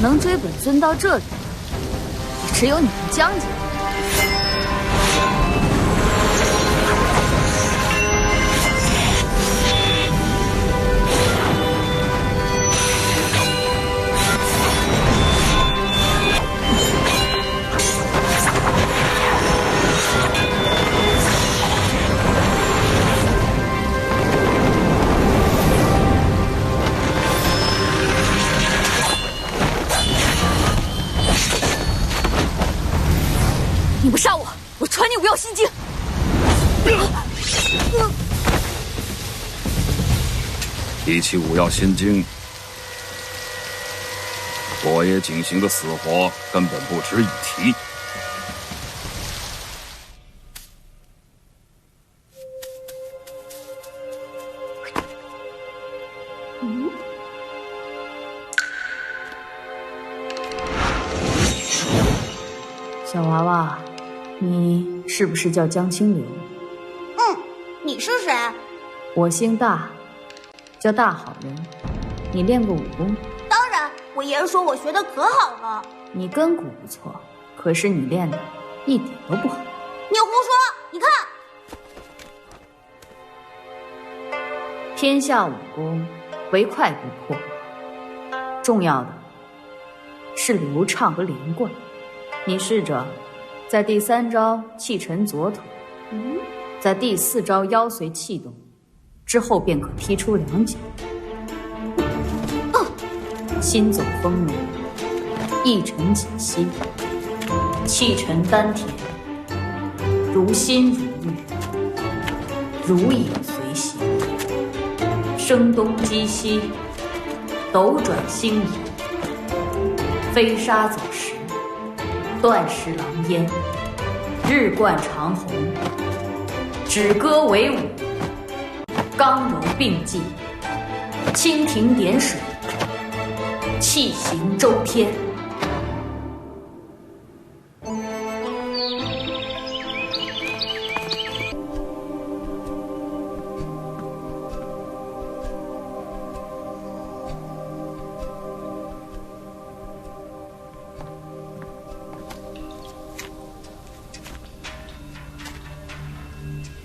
能追本尊到这里，也只有你们江家。你不杀我，我传你五曜心经。提起五曜心经，我也景行的死活根本不值一提。小娃娃，你是不是叫江清流？你是谁？我姓大，叫大好人。你练过武功？当然，我爷爷说我学的可好了。你根骨不错，可是你练的一点都不好。你胡说！你看，天下武功，唯快不破。重要的是流畅和连贯。你试着在第3招气沉左腿，在第4招腰随气动，之后便可踢出2脚。心走风流，意沉锦溪，气沉丹田，如心如玉，如影随形，声东击西，斗转星移，飞沙走石，断石狼烟，日贯长虹，止戈为舞，刚柔并济，蜻蜓点水，气行周天。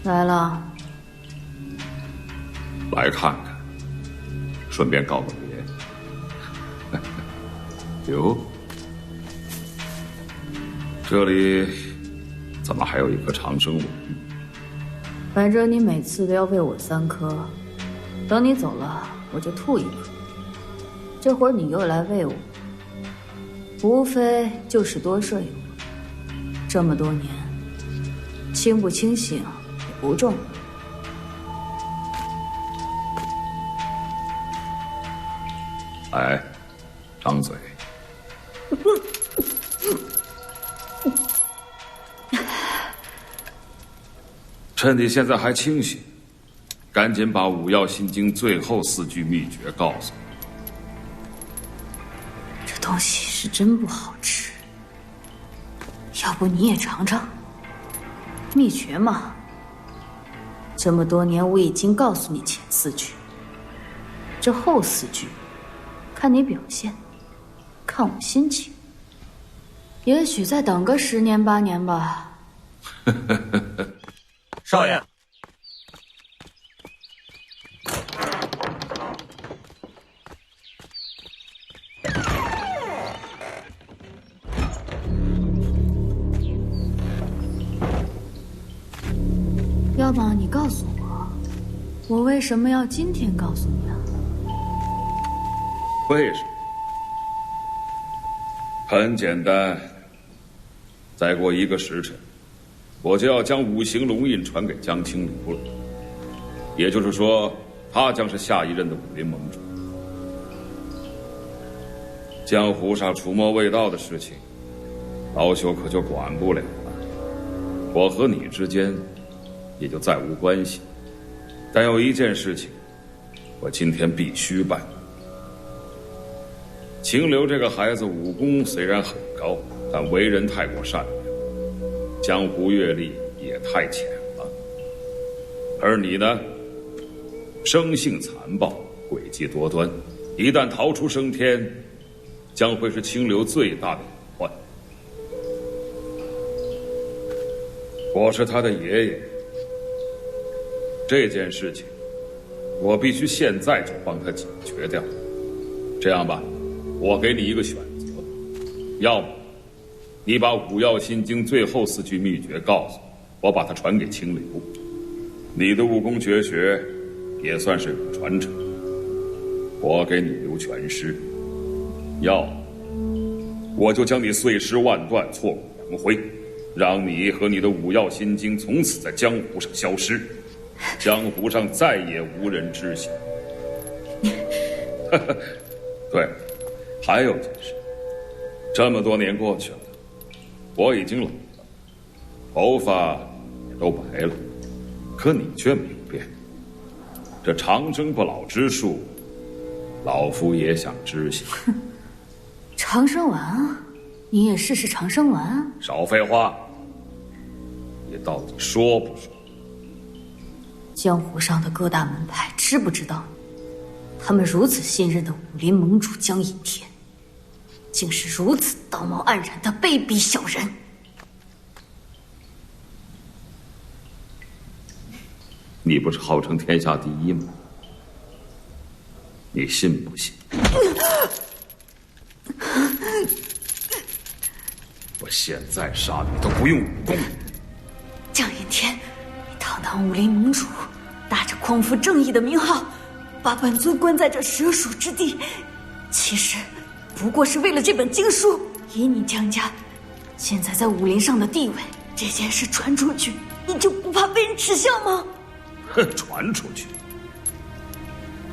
来了，来看看，顺便告个别。哟，这里怎么还有一颗长生丸？反正你每次都要喂我3颗，等你走了我就吐1颗。这会儿你又来喂我，无非就是多睡一会儿。这么多年，清不清醒不重要。来，张嘴。趁你现在还清醒，赶紧把五曜心经最后4句秘诀告诉我。这东西是真不好吃，要不你也尝尝？秘诀嘛，这么多年我已经告诉你前4句，这后4句看你表现，看我心情。也许再等个10年8年吧。少爷，要么你告诉我为什么要今天告诉你啊？为什么？很简单，再过1个时辰，我就要将5行龙印传给江清流了。也就是说，他将是下一任的武林盟主。江湖上除魔卫道的事情，老朽可就管不了了。我和你之间也就再无关系。但有一件事情，我今天必须办。清流这个孩子武功虽然很高，但为人太过善良，江湖阅历也太浅了。而你呢，生性残暴，诡计多端，一旦逃出升天，将会是清流最大的隐患。我是他的爷爷，这件事情我必须现在就帮他解决掉。这样吧，我给你一个选择，要么你把五曜心经最后4句秘诀告诉我，我把它传给清流。你的武功绝学也算是有传承，我给你留全尸；要么我就将你碎尸万段，挫骨扬灰，让你和你的五曜心经从此在江湖上消失，江湖上再也无人知晓。对了，还有件事，这么多年过去了，我已经老了，头发也都白了，可你却没有变。这长生不老之术，老夫也想知晓。长生丸啊，你也试试长生丸啊。少废话，你到底说不说？江湖上的各大门派知不知道你？他们如此信任的武林盟主江隐天，竟是如此道貌岸然的卑鄙小人。你不是号称天下第一吗？你信不信？我现在杀你都不用武功。江隐天，你堂堂武林盟主，打着匡扶正义的名号，把本尊关在这蛇鼠之地，其实不过是为了这本经书。以你江家现在在武林上的地位，这件事传出去，你就不怕被人耻笑吗？传出去？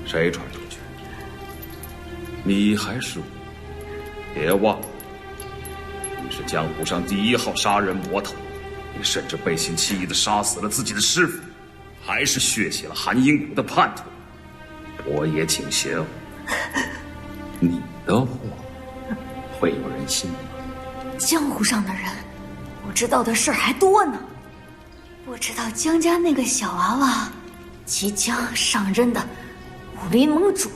谁传出去？你还是我？别忘了，你是江湖上第1号杀人魔头，你甚至背信弃义的杀死了自己的师父，还是血洗了寒阴谷的叛徒。我也请邪，你的话会有人信吗？江湖上的人，不知道的事还多呢。不知道江家那个小娃娃即将上任的武林盟主，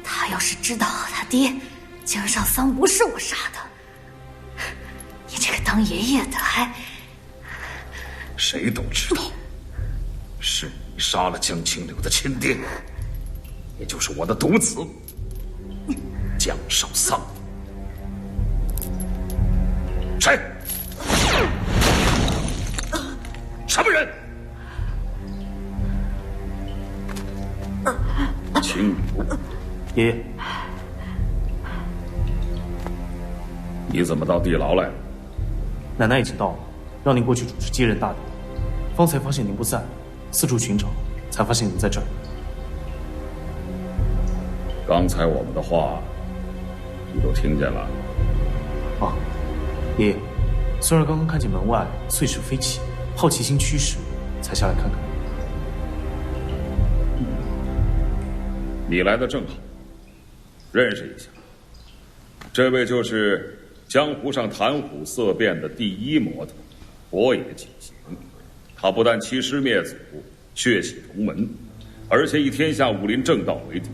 他要是知道他爹江少桑不是我杀的，你这个当爷爷的还……谁都知道，是你杀了江清流的亲爹，也就是我的独子江少桑。谁？什么人？清流。爷爷，你怎么到地牢来了？奶奶已经到了，让您过去主持接人大典。方才发现您不在，四处寻找，才发现您在这儿。刚才我们的话，你都听见了？啊，爷爷，虽然刚刚看见门外碎石飞起，好奇心驱使，才下来看看。你来的正好，认识一下。这位就是江湖上谈虎色变的第1魔头，火野锦行。他不但欺师灭祖、血洗同门，而且以天下武林正道为敌。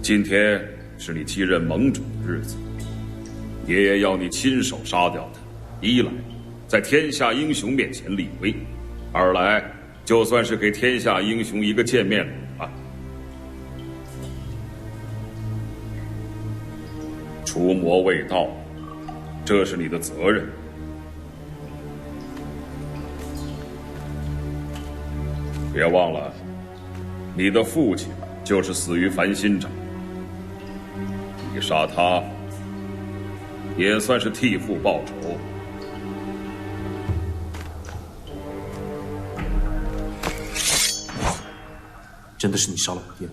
今天是你继任盟主的日子，爷爷要你亲手杀掉他。一来，在天下英雄面前立威；二来，就算是给天下英雄一个见面礼吧。除魔卫道，这是你的责任。别忘了，你的父亲就是死于繁心掌，你杀他，也算是替父报仇。真的是你杀了我爹？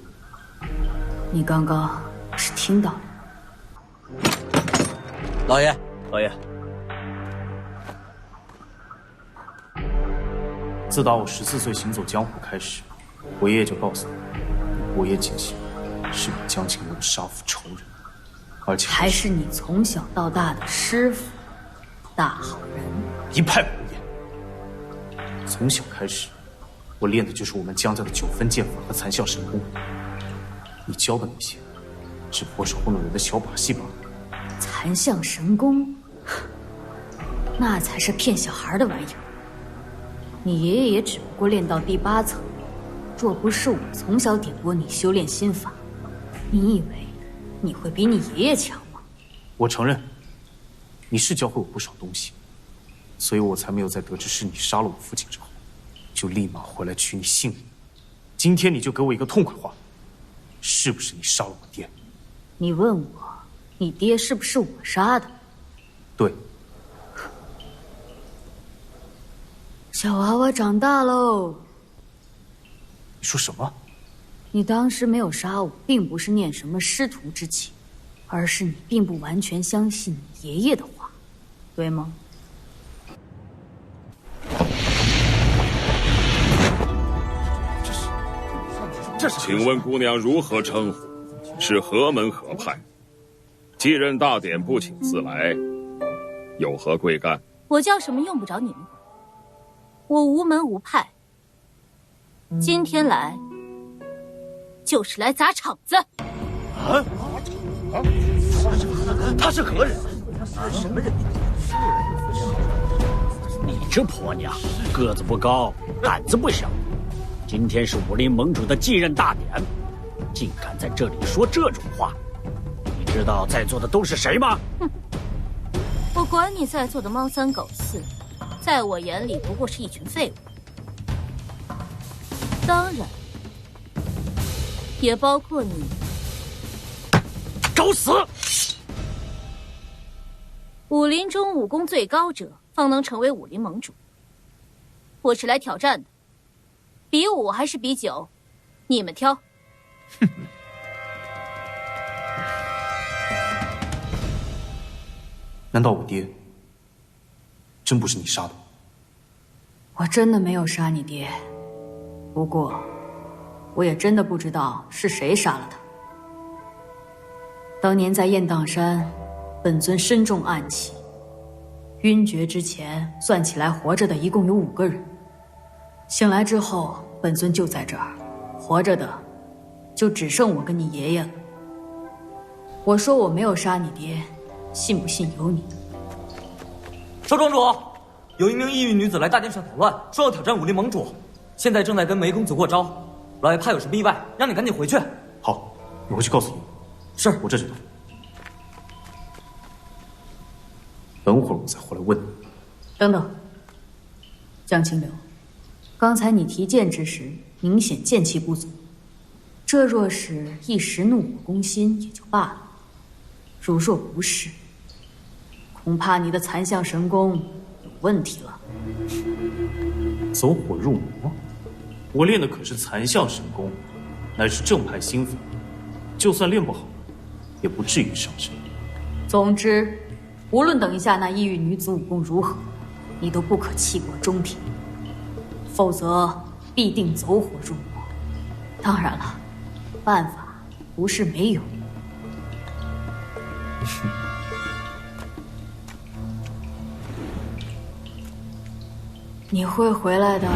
你刚刚是听到了？老爷，老爷，自打我14岁行走江湖开始，我爷爷就告诉我，我爷锦行是你江清流的杀父仇人，而且还是你从小到大的师傅，大好人。一派胡言。从小开始，我练的就是我们江家的9分剑法和残笑神功。你教的那些，只不过是糊弄人的小把戏罢了。残象神功，那才是骗小孩的玩意儿。你爷爷也只不过练到第8层，若不是我从小点拨你修炼心法，你以为你会比你爷爷强吗？我承认，你是教会我不少东西，所以我才没有在得知是你杀了我父亲之后，就立马回来取你性命。今天你就给我一个痛快话，是不是你杀了我爹？你问我，你爹是不是我杀的？对。小娃娃长大喽。你说什么？你当时没有杀我，并不是念什么师徒之情，而是你并不完全相信你爷爷的话，对吗？请问姑娘如何称呼？是何门何派？继任大典不请自来，有何贵干？我叫什么用不着你们管，我无门无派，今天来就是来砸场子。他是何人？什么人？你这婆娘，个子不高，胆子不小。今天是武林盟主的继任大典，竟敢在这里说这种话！你知道在座的都是谁吗？哼，我管你在座的猫三狗四，在我眼里不过是一群废物。当然，也包括你。找死！武林中武功最高者方能成为武林盟主。我是来挑战的，比武还是比酒，你们挑。难道我爹真不是你杀的？我真的没有杀你爹，不过我也真的不知道是谁杀了他。当年在雁荡山，本尊身中暗器，晕厥之前算起来活着的一共有5个人，醒来之后本尊就在这儿，活着的就只剩我跟你爷爷了。我说我没有杀你爹，信不信由你。少庄主，有一名异域女子来大殿上捣乱，说要挑战武林盟主，现在正在跟梅公子过招，老爷怕有什么意外，让你赶紧回去。好，你回去告诉你。是，我这就来。等会儿我再回来问你。等等，江清流，刚才你提剑之时，明显剑气不足，这若是一时怒火攻心也就罢了，如若不是，恐怕你的残象神功有问题了。走火入魔？我练的可是残象神功，乃是正派心法，就算练不好，也不至于上身。总之，无论等一下那异域女子武功如何，你都不可弃过中庭，否则必定走火入魔。当然了，办法不是没有。你会回来的。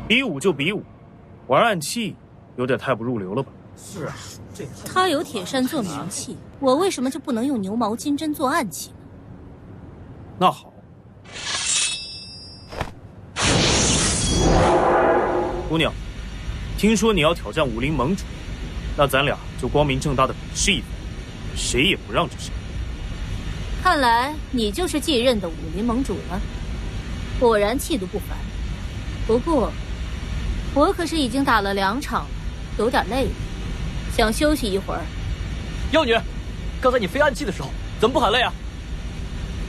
比武就比武，玩暗器有点太不入流了吧？是啊，他有铁扇做明器，我为什么就不能用牛毛金针做暗器呢？那好，姑娘，听说你要挑战武林盟主，那咱俩就光明正大的比试一番，谁也不让着谁。看来你就是继任的武林盟主了，果然气度不凡。不过我可是已经打了2场了，有点累了，想休息一会儿。妖女，刚才你飞暗器的时候怎么不喊累啊？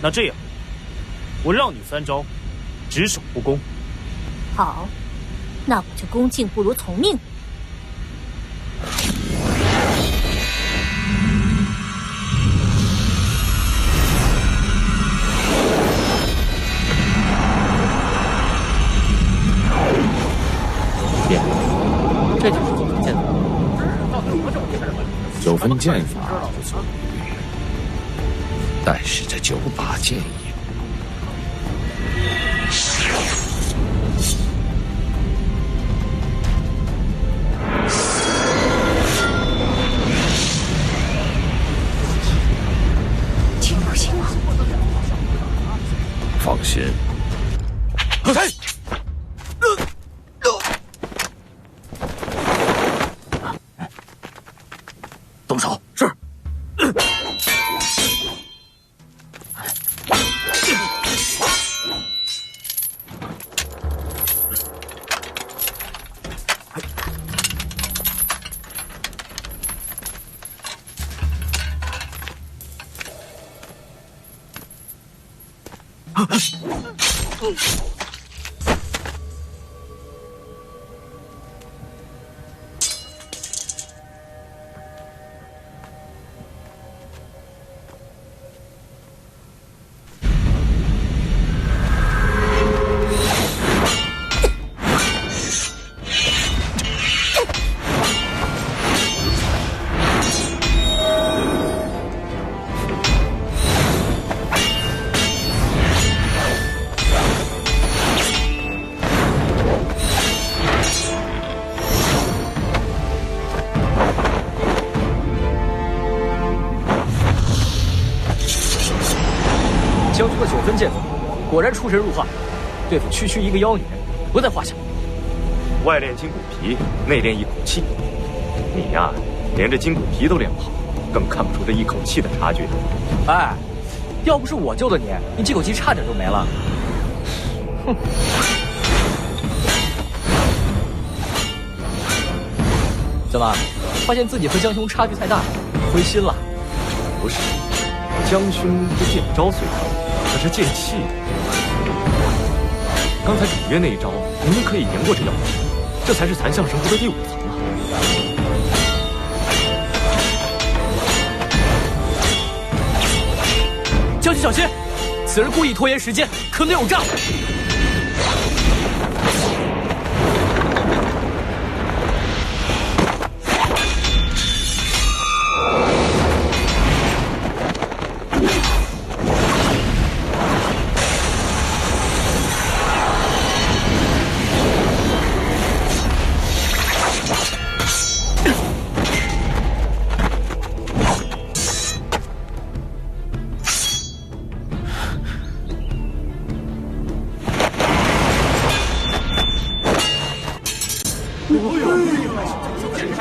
那这样，我让你3招，只守不攻。好，那我就恭敬不如从命。功剑法不错，但是这9把剑影，真不行吗？放心。动手！是。将军的9分剑法果然出神入化，对付区区一个妖女不在话下。外练筋骨皮，内练一口气。你呀，连这筋骨皮都练不好，更看不出这一口气的差距。哎，要不是我救的你，你这口气差点就没了。哼！怎么，发现自己和江兄差距太大，灰心了？不是，江兄这剑招虽高，可是剑气。刚才里约那一招，明明可以赢过这妖女，这才是残象神符的第5层啊！将军小心，此人故意拖延时间，可能有诈。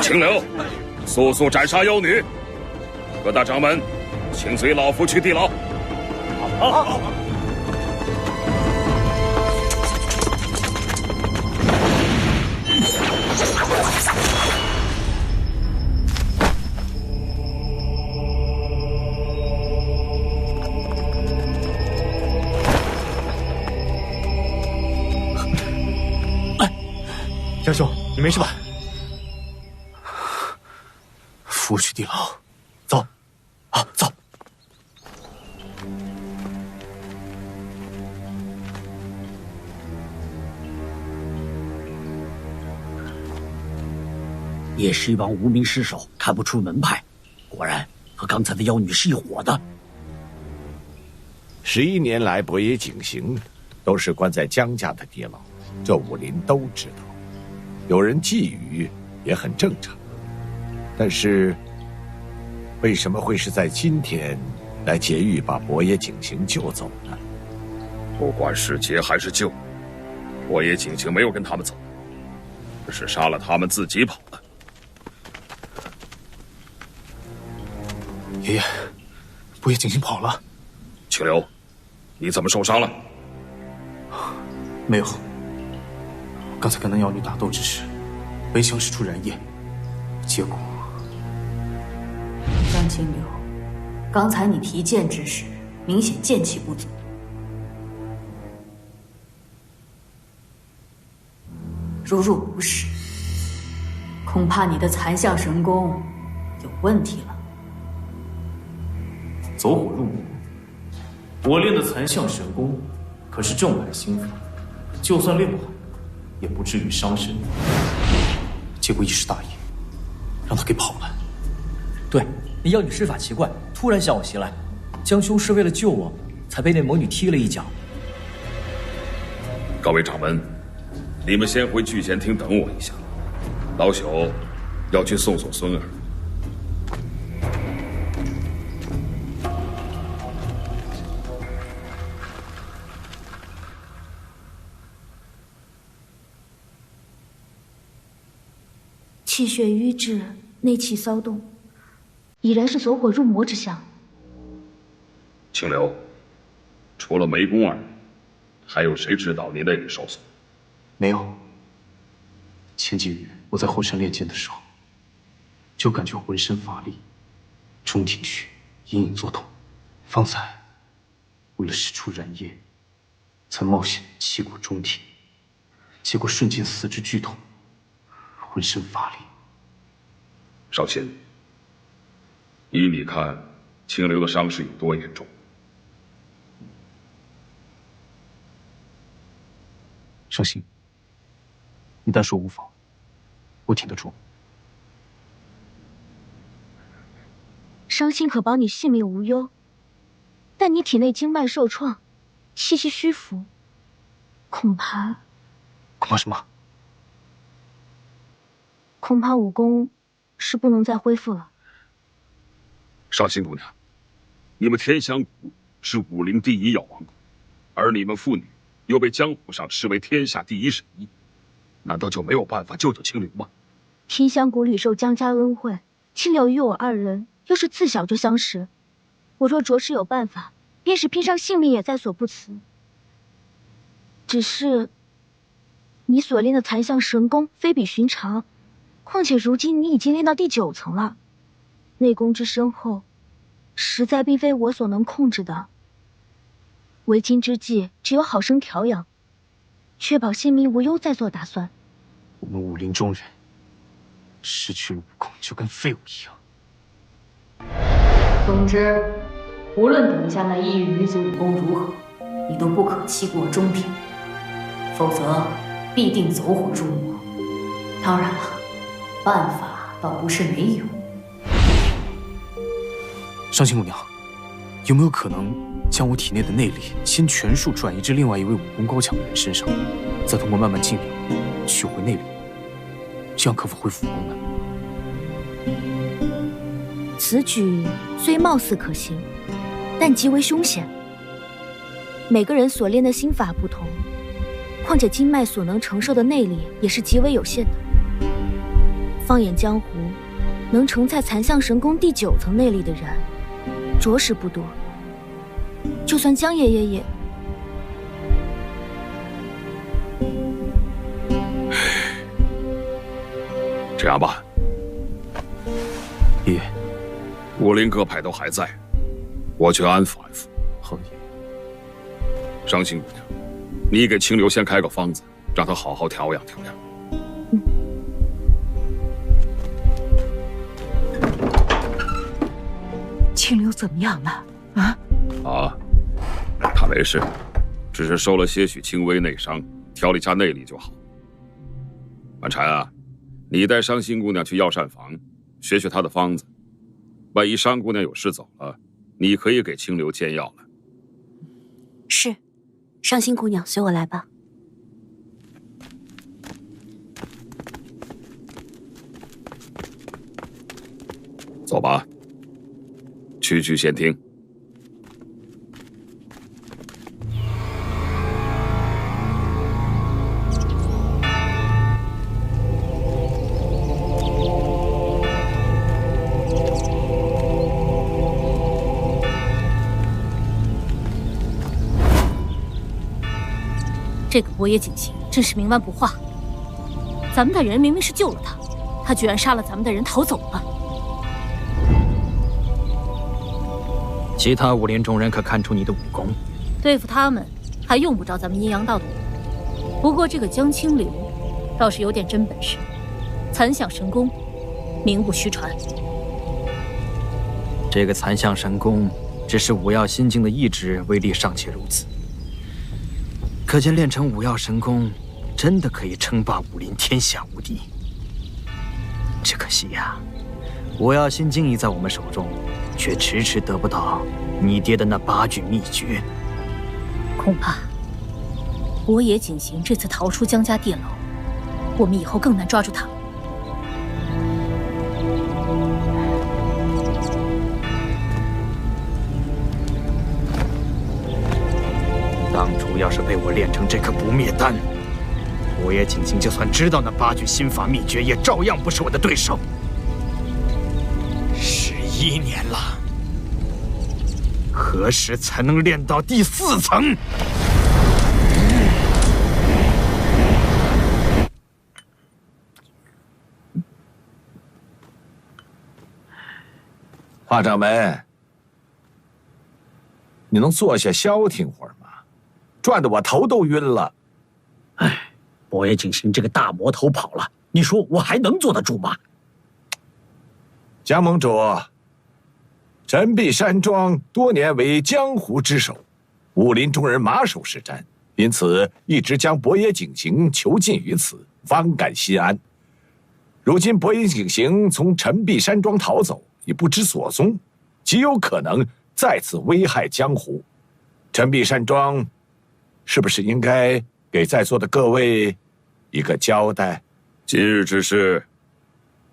清流，速速斩杀妖女！各大掌门，请随老夫去地牢。好。江兄，你没事吧？扶我去地牢，走。好，走。也是一帮无名尸首，看不出门派，果然和刚才的妖女是一伙的。11年来，伯爷景行都是关在江家的地牢，这武林都知道。有人觊觎也很正常，但是为什么会是在今天来劫狱把伯爷景行救走呢？不管是劫还是救，伯爷景行没有跟他们走，只是杀了他们自己跑了。爷爷，伯爷景行跑了。清流，你怎么受伤了？没有。刚才跟那妖女打斗之时，本想使出燃焰，结果……张清流，刚才你提剑之时，明显剑气不足。如若无事，恐怕你的残象神功有问题了。走火入魔，我练的残象神功可是正派心法，就算练不好，也不至于伤身。结果一时大意，让他给跑了。对，那妖女施法奇怪，突然向我袭来，江兄是为了救我，才被那魔女踢了一脚。各位掌门，你们先回聚贤厅等我一下，老朽要去送孙儿。气血瘀滞，内气骚动，已然是走火入魔之象。清流，除了梅公二人，还有谁知道你内力受损？没有。前几日我在后山练剑的时候，就感觉浑身乏力，中庭区隐隐作痛。方才为了使出燃液，才冒险气过中庭，结果瞬间四肢剧痛，浑身乏力。少卿，依你看，清流的伤势有多严重？伤心，你单说无妨，我挺得住。伤心可保你性命无忧，但你体内经脉受创，气息虚浮，恐怕什么？恐怕武功是不能再恢复了。伤心姑娘，你们天香谷是武林第一药王谷，而你们父女又被江湖上视为天下第一神医，难道就没有办法救清流吗？天香谷屡受江家恩惠，清流与我二人又是自小就相识，我若着实有办法，便是拼上性命也在所不辞。只是你所练的残象神功非比寻常，况且如今你已经练到第9层了，内功之深厚，实在并非我所能控制的。为今之计，只有好生调养，确保性命无忧再做打算。我们武林中人失去了武功，就跟废物一样。总之，无论等一下那异域女子武功如何，你都不可气过中庭，否则必定走火入魔。当然了，办法倒不是没有。伤心姑娘，有没有可能将我体内的内力先全数转移至另外一位武功高强的人身上，再通过慢慢静养取回内力，这样可否恢复武功呢？此举虽貌似可行，但极为凶险。每个人所练的心法不同，况且经脉所能承受的内力也是极为有限的。放眼江湖，能承载残象神功第9层内力的人，着实不多。就算江爷爷也……这样吧，爷爷，武林各派都还在，我去安抚安抚。好，爷爷。伤心姑娘，你给清流先开个方子，让他好好调养调养。清流怎么样了？他没事，只是受了些许轻微内伤，调了一下内力就好。婉婵啊，你带伤心姑娘去药膳房，学学她的方子。万一伤姑娘有事走了，你可以给清流煎药了。是，伤心姑娘，随我来吧。走吧，去聚贤厅。这个波野景行真是冥顽不化。咱们的人明明是救了他，他居然杀了咱们的人逃走了。其他武林中人可看出你的武功？对付他们还用不着咱们阴阳道的武。不过这个江清流倒是有点真本事，残响神功，名不虚传。这个残象神功只是五曜心经的一支，威力尚且如此。可见练成五曜神功，真的可以称霸武林，天下无敌。只可惜呀，我要心经已在我们手中，却迟迟得不到你爹的那8句秘诀。恐怕博野景行这次逃出江家地牢，我们以后更难抓住他了。当初要是被我炼成这颗不灭丹，博野景行就算知道那8句心法秘诀，也照样不是我的对手。11年了，何时才能练到第4层？华掌门，你能坐下消停会儿吗？转得我头都晕了。哎，博野景行这个大魔头跑了，你说我还能坐得住吗？江盟主，陈璧山庄多年为江湖之首，武林中人马首是瞻，因此一直将博野景行囚禁于此，方感心安。如今博野景行从陈璧山庄逃走，已不知所踪，极有可能再次危害江湖。陈璧山庄是不是应该给在座的各位一个交代？今日之事，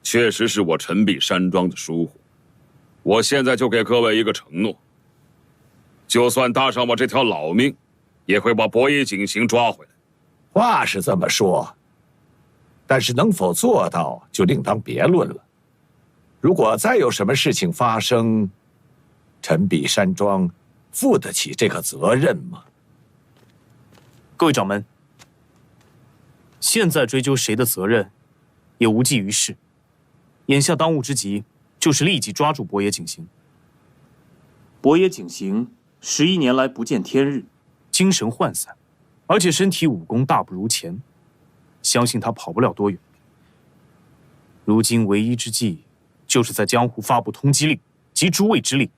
确实是我陈璧山庄的疏忽。我现在就给各位一个承诺，就算搭上我这条老命，也会把博野景行抓回来。话是这么说，但是能否做到，就另当别论了。如果再有什么事情发生，陈璧山庄负得起这个责任吗？各位掌门，现在追究谁的责任，也无济于事。眼下当务之急，就是立即抓住博野景行。博野景行11年来不见天日，精神涣散，而且身体武功大不如前，相信他跑不了多远。如今唯一之计，就是在江湖发布通缉令及诸位之令，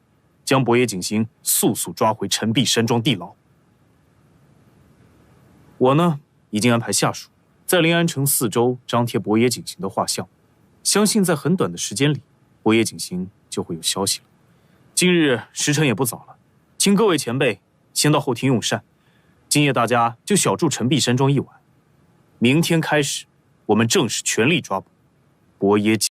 将博野景行速速抓回陈璧山庄地牢。我呢，已经安排下属在临安城4周张贴博野景行的画像，相信在很短的时间里，博野景行就会有消息了。今日时辰也不早了，请各位前辈先到后厅用膳，今夜大家就小住陈璧山庄一晚。明天开始，我们正式全力抓捕博野景。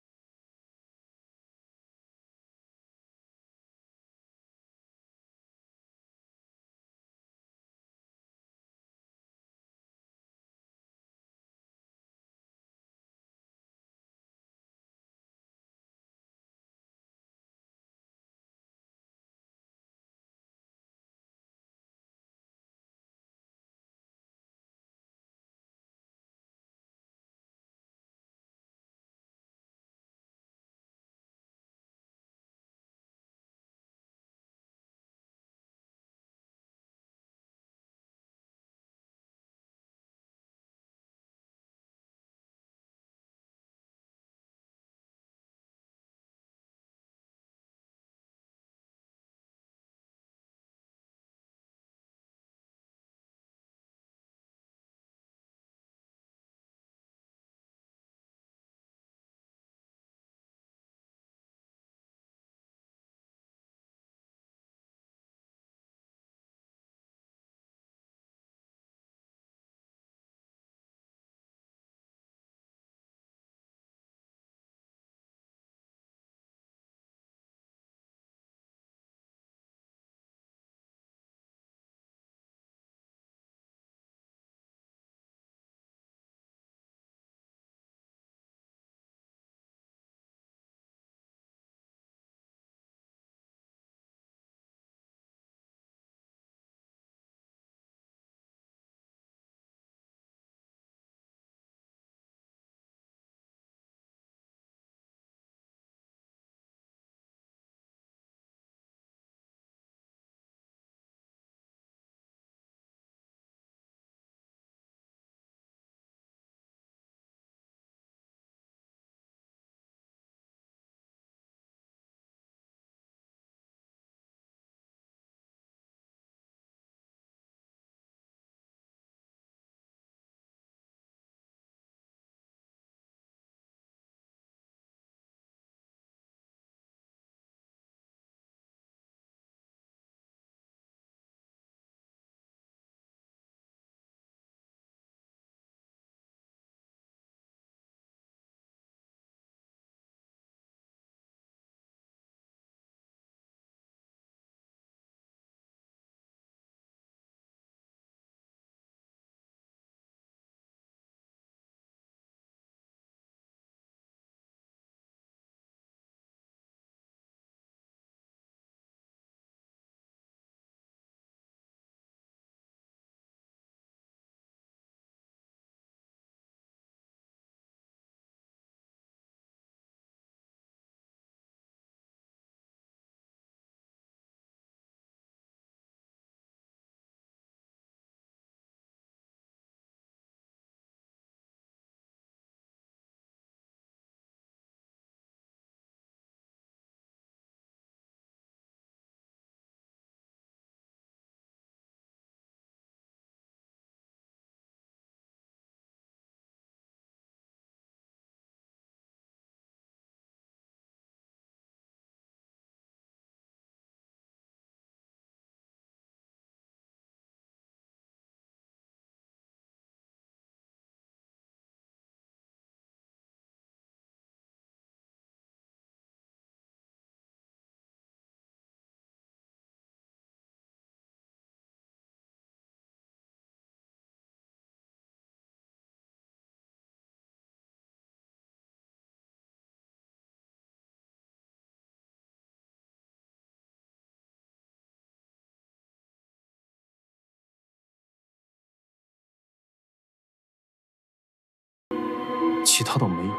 其他倒没有，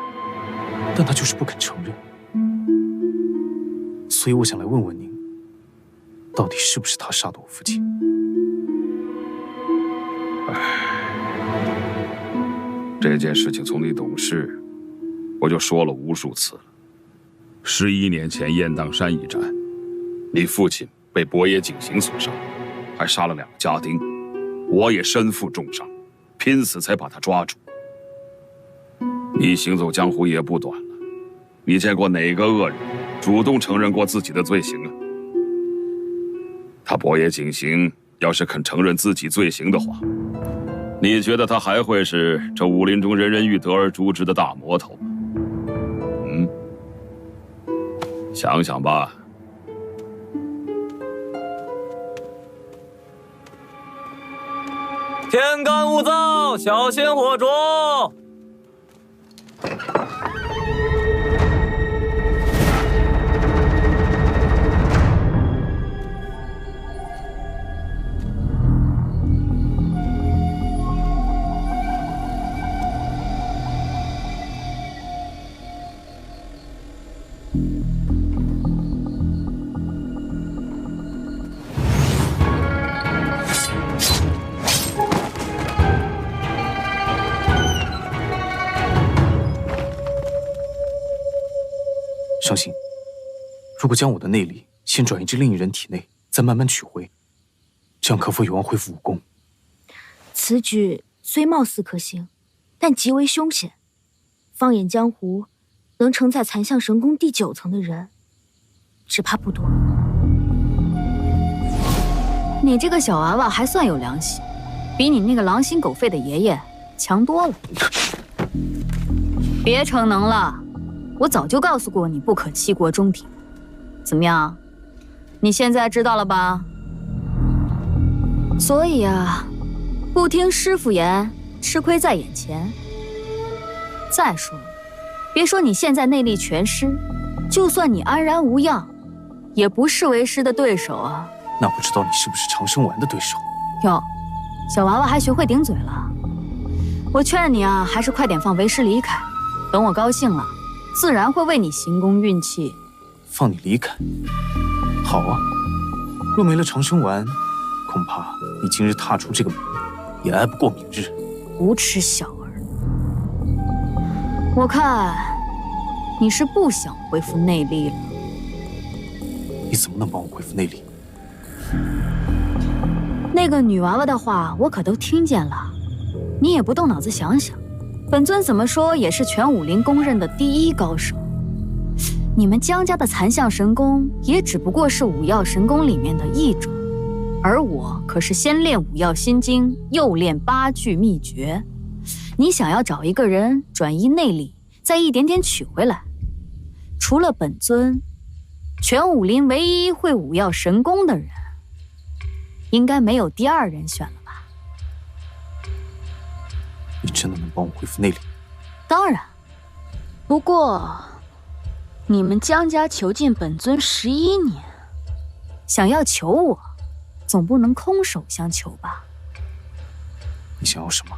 但他就是不肯承认。所以我想来问问您，到底是不是他杀的我父亲？这件事情从你懂事，我就说了无数次了。11年前雁荡山一战，你父亲被伯野景行所杀，还杀了2个家丁，我也身负重伤，拼死才把他抓住。你行走江湖也不短了，你见过哪个恶人主动承认过自己的罪行啊？他伯野景行要是肯承认自己罪行的话，你觉得他还会是这武林中人人欲得而诛之的大魔头吗？想想吧。天干物燥，小心火灼。伤心，如果将我的内力先转移至另一人体内，再慢慢取回，这样可否有望恢复武功？此举虽貌似可行，但极为凶险。放眼江湖，能承载残象神功第9层的人，只怕不多。你这个小娃娃还算有良心，比你那个狼心狗肺的爷爷强多了。别逞能了，我早就告诉过你不可弃国中庭。怎么样，你现在知道了吧？所以啊，不听师傅言，吃亏在眼前。再说了，别说你现在内力全失，就算你安然无恙，也不是为师的对手啊。那不知道你是不是长生丸的对手？哟，小娃娃还学会顶嘴了。我劝你啊，还是快点放为师离开，等我高兴了，自然会为你行宫运气。放你离开？好啊，若没了长生丸，恐怕你今日踏出这个门，也挨不过明日。无耻小儿，我看你是不想恢复内力了。你怎么能帮我恢复内力？那个女娃娃的话我可都听见了，你也不动脑子想想，本尊怎么说也是全武林公认的第1高手。你们江家的残象神功也只不过是5曜神功里面的一种，而我可是先练5曜心经，又练8句秘诀。你想要找一个人转移内力，再一点点取回来，除了本尊，全武林唯一会5曜神功的人，应该没有第2人选了吧？你真的能帮我恢复内力？当然，不过你们江家囚禁本尊11年，想要求我，总不能空手相求吧？你想要什么？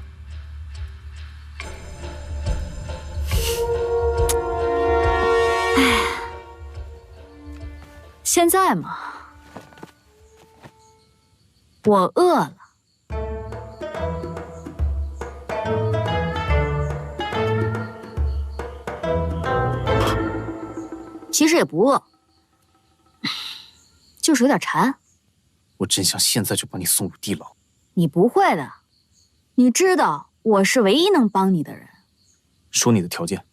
唉，现在嘛，我饿了。其实也不饿，就是有点馋。我真想现在就把你送入地牢。你不会的，你知道我是唯一能帮你的人。说你的条件。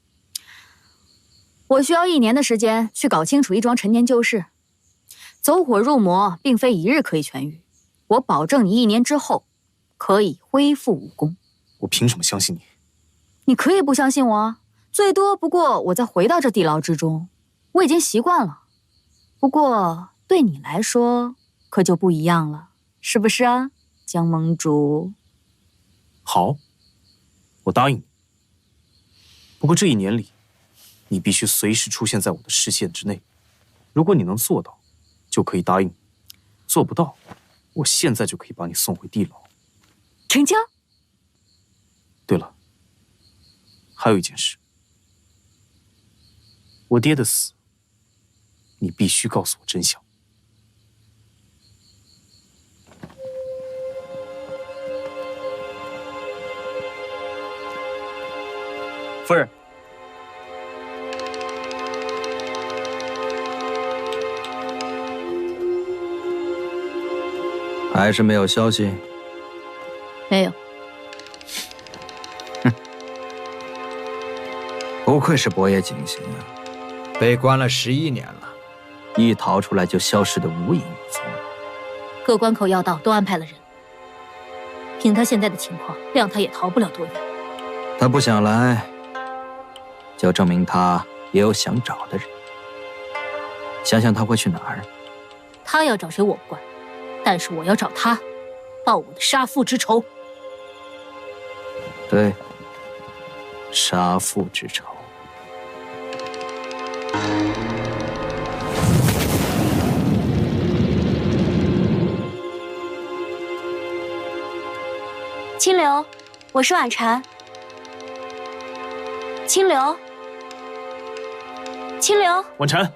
我需要1年的时间去搞清楚一桩陈年旧事。走火入魔并非1日可以痊愈，我保证你1年之后可以恢复武功。我凭什么相信你？你可以不相信我，最多不过我再回到这地牢之中。我已经习惯了，不过对你来说可就不一样了，是不是啊，江盟主？好，我答应你。不过这1年里，你必须随时出现在我的视线之内。如果你能做到，就可以答应；做不到，我现在就可以把你送回地牢。成交。对了，还有一件事，我爹的死，你必须告诉我真相。夫人，还是没有消息？没有。不愧是伯爷景行啊，被关了11年了，一逃出来就消失得无影无踪。各关口要道都安排了人，凭他现在的情况，谅他也逃不了多远。他不想来，就证明他也有想找的人。想想他会去哪儿？他要找谁我不管，但是我要找他，报我的杀父之仇。对，杀父之仇。清流，我是婉婵。清流，清流，婉婵，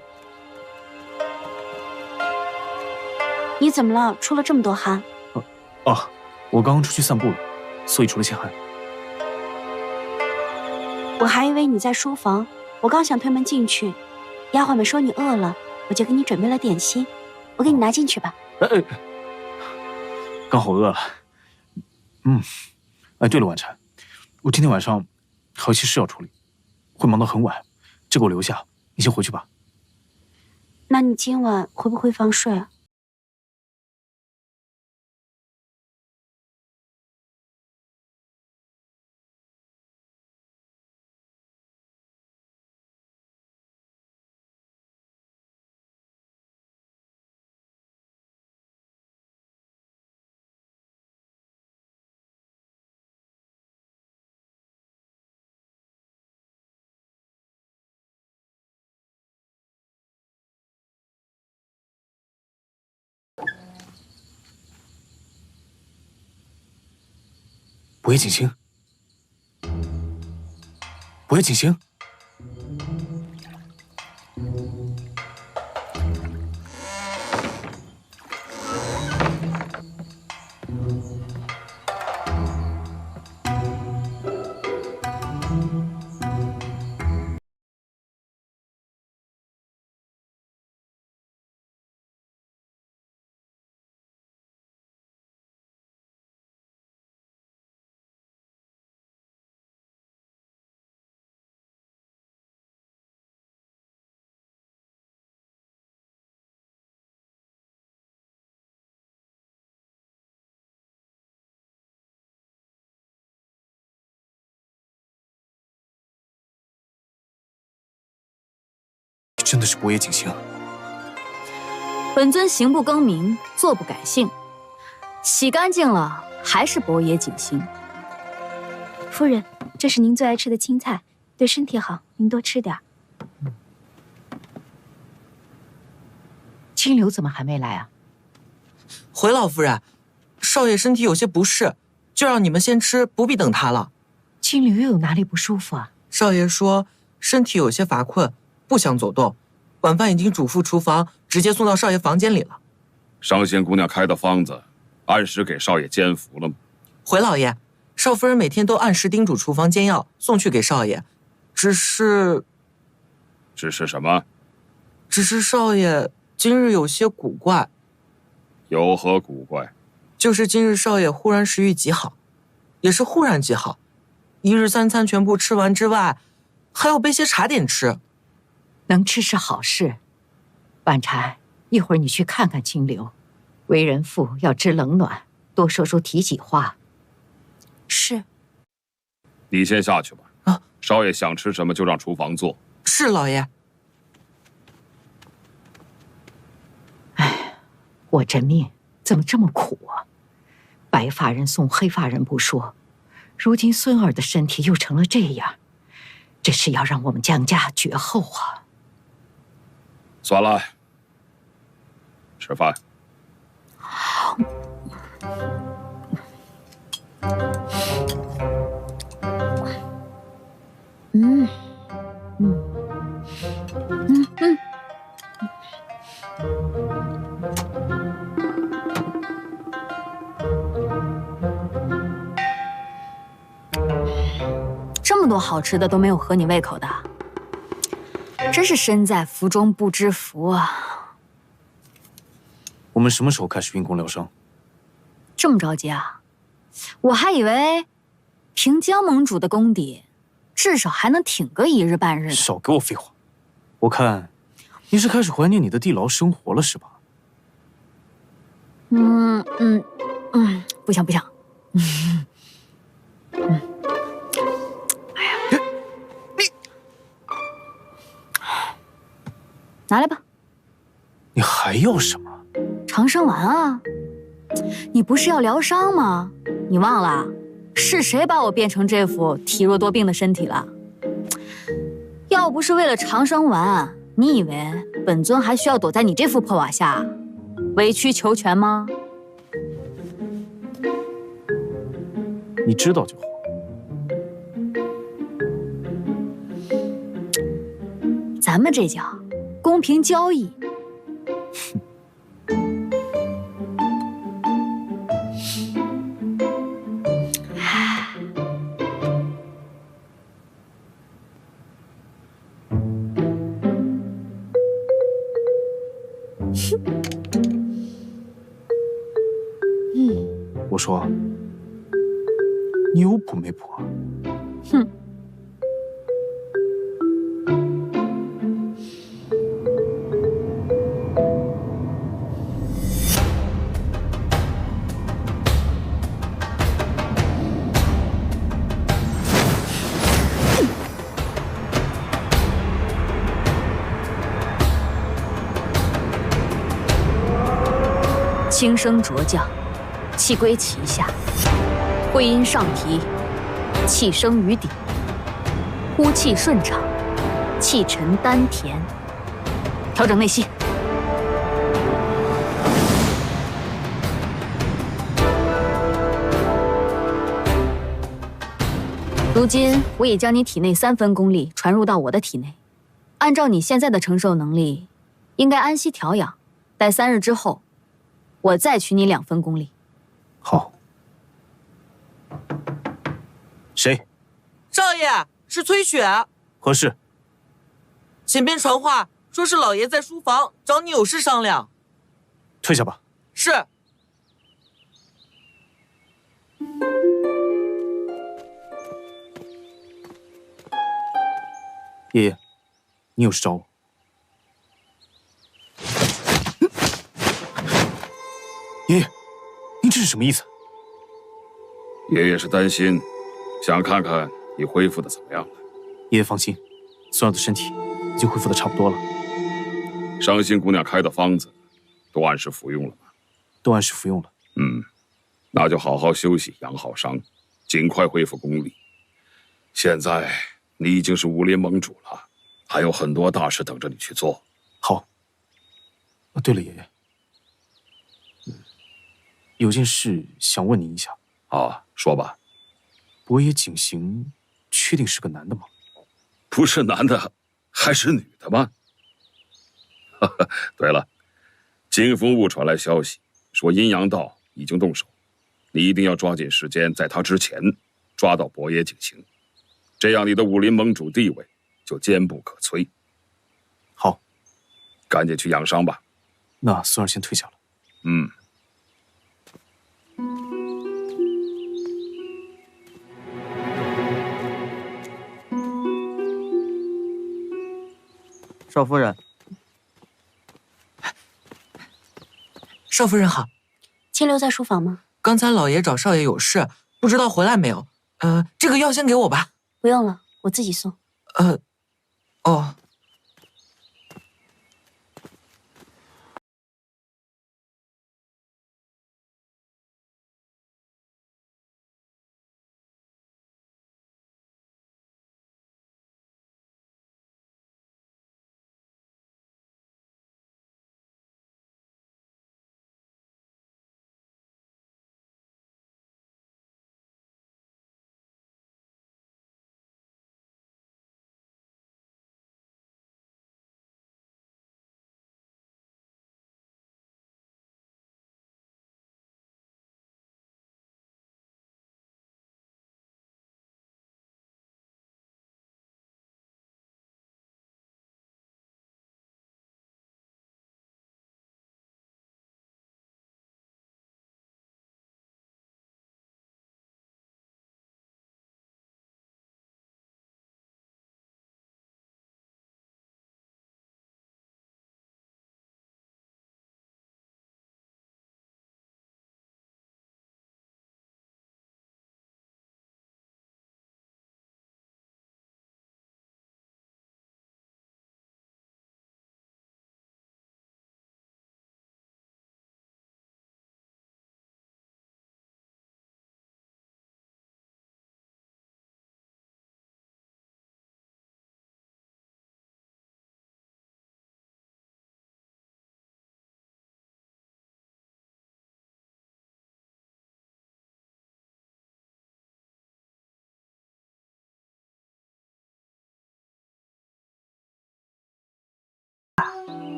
你怎么了？出了这么多汗？我刚刚出去散步了，所以出了些汗。我还以为你在书房，我刚想推门进去，丫鬟们说你饿了，我就给你准备了点心，我给你拿进去吧。刚好饿了。对了，婉婵，我今天晚上还有些事要处理，会忙到很晚，这个我留下，你先回去吧。那你今晚会不会放睡啊？伯爷景行，伯爷景行。真的是伯爷景行。本尊行不更名，坐不改姓，洗干净了还是伯爷景行。夫人，这是您最爱吃的青菜，对身体好，您多吃点。清流怎么还没来啊？回老夫人，少爷身体有些不适，就让你们先吃，不必等他了。清流又有哪里不舒服啊？少爷说身体有些乏困，不想走动。晚饭已经嘱咐厨房，直接送到少爷房间里了。上仙姑娘开的方子，按时给少爷煎服了吗？回老爷，少夫人每天都按时叮嘱厨房煎药，送去给少爷。只是什么？只是少爷今日有些古怪。有何古怪？就是今日少爷忽然食欲极好，也是忽然极好，一日三餐全部吃完之外，还要备些茶点吃。能吃是好事。婉婵，一会儿你去看看清流，为人父要知冷暖，多说说体己话。是。你先下去吧。少爷想吃什么就让厨房做。是老爷。哎，我这命怎么这么苦啊？白发人送黑发人不说，如今孙儿的身体又成了这样，这是要让我们江家绝后啊！算了，吃饭。么多好吃的都没有合你胃口的，真是身在福中不知福啊！我们什么时候开始运功疗伤？这么着急啊？我还以为凭江盟主的功底，至少还能挺个1日半日的。少给我废话！我看你是开始怀念你的地牢生活了，是吧？不想。哎呀，你拿来吧。你还要什么？长生丸啊！你不是要疗伤吗？你忘了是谁把我变成这副体弱多病的身体了？要不是为了长生丸，你以为本尊还需要躲在你这副破瓦下，委曲求全吗？你知道就好。咱们这叫公平交易。我说，你有谱没谱啊？哼。轻声浊降，气归脐下，会阴上提，气升于底，呼气顺畅，气沉丹田，调整内息。如今我已将你体内3分功力传入到我的体内，按照你现在的承受能力，应该安息调养，待3日之后，我再取你2分功力。好。谁？少爷，是崔雪。何事？前边传话说是老爷在书房找你有事商量。退下吧。是。爷爷，你有事找我。爷爷，您这是什么意思？爷爷是担心，想看看你恢复的怎么样了。爷爷放心，孙儿的身体已经恢复的差不多了。伤心姑娘开的方子，都按时服用了吗？都按时服用了。那就好好休息，养好伤，尽快恢复功力。现在你已经是武林盟主了，还有很多大事等着你去做。好。对了，爷爷，有件事想问您一下。说吧。伯爷景行确定是个男的吗？不是男的，还是女的吗？对了，金风雾传来消息，说阴阳道已经动手，你一定要抓紧时间，在他之前抓到伯爷景行，这样你的武林盟主地位就坚不可摧。好，赶紧去养伤吧。那孙儿先退下了。少夫人。少夫人好。清流在书房吗？刚才老爷找少爷有事，不知道回来没有。这个药先给我吧。不用了，我自己送。哦。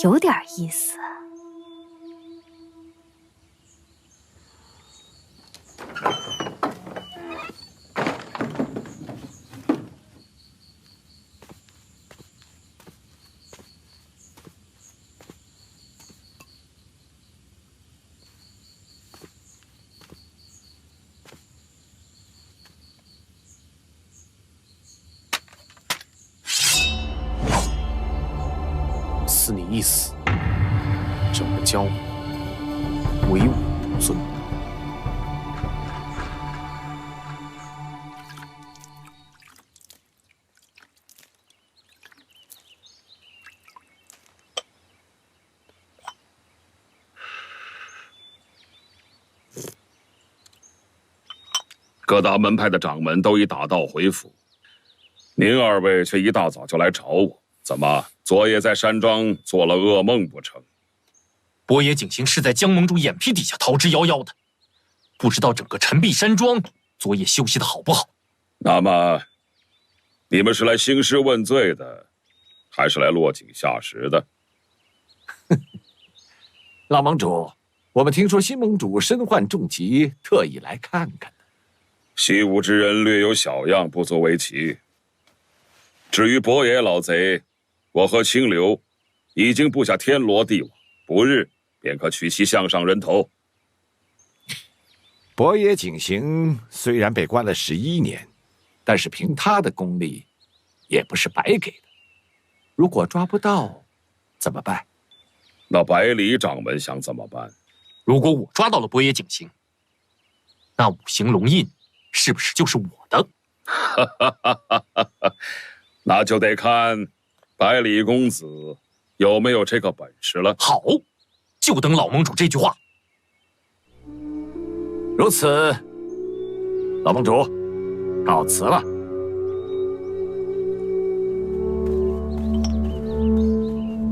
有点意思。似你一死，整个江湖唯我独尊。各大门派的掌门都已打道回府，您二位却一大早就来找我，怎么昨夜在山庄做了噩梦不成？伯爷景行是在江盟主眼皮底下逃之夭夭的，不知道整个陈壁山庄昨夜休息的好不好？那么，你们是来兴师问罪的，还是来落井下石的？老盟主，我们听说新盟主身患重疾，特意来看看。习武之人略有小恙，不足为奇。至于伯爷老贼，我和清流已经布下天罗地网，不日便可取其项上人头。伯爷景行虽然被关了11年，但是凭他的功力，也不是白给的。如果抓不到，怎么办？那百里掌门想怎么办？如果我抓到了伯爷景行，那五行龙印是不是就是我的？那就得看百里公子有没有这个本事了。好，就等老盟主这句话。如此，老盟主，告辞了。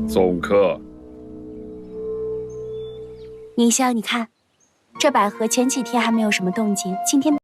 送客。宁萧，你看，这百合前几天还没有什么动静，今天。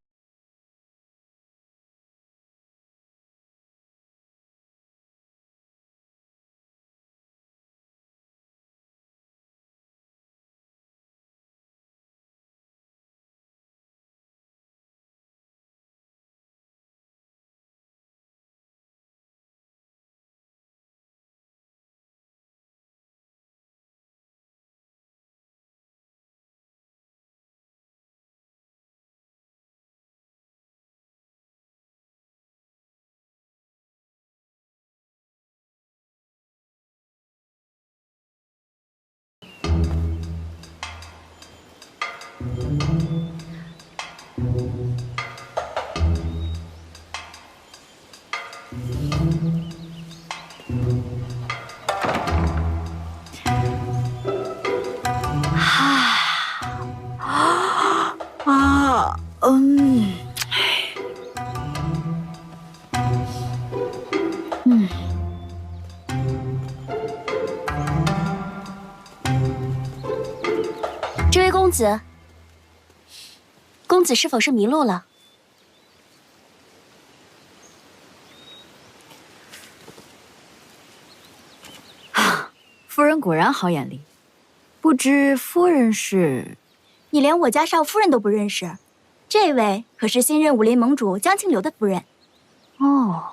这位公子，公子是否是迷路了？夫人果然好眼力，不知夫人是？你连我家少夫人都不认识，这位可是新任武林盟主江清流的夫人。哦，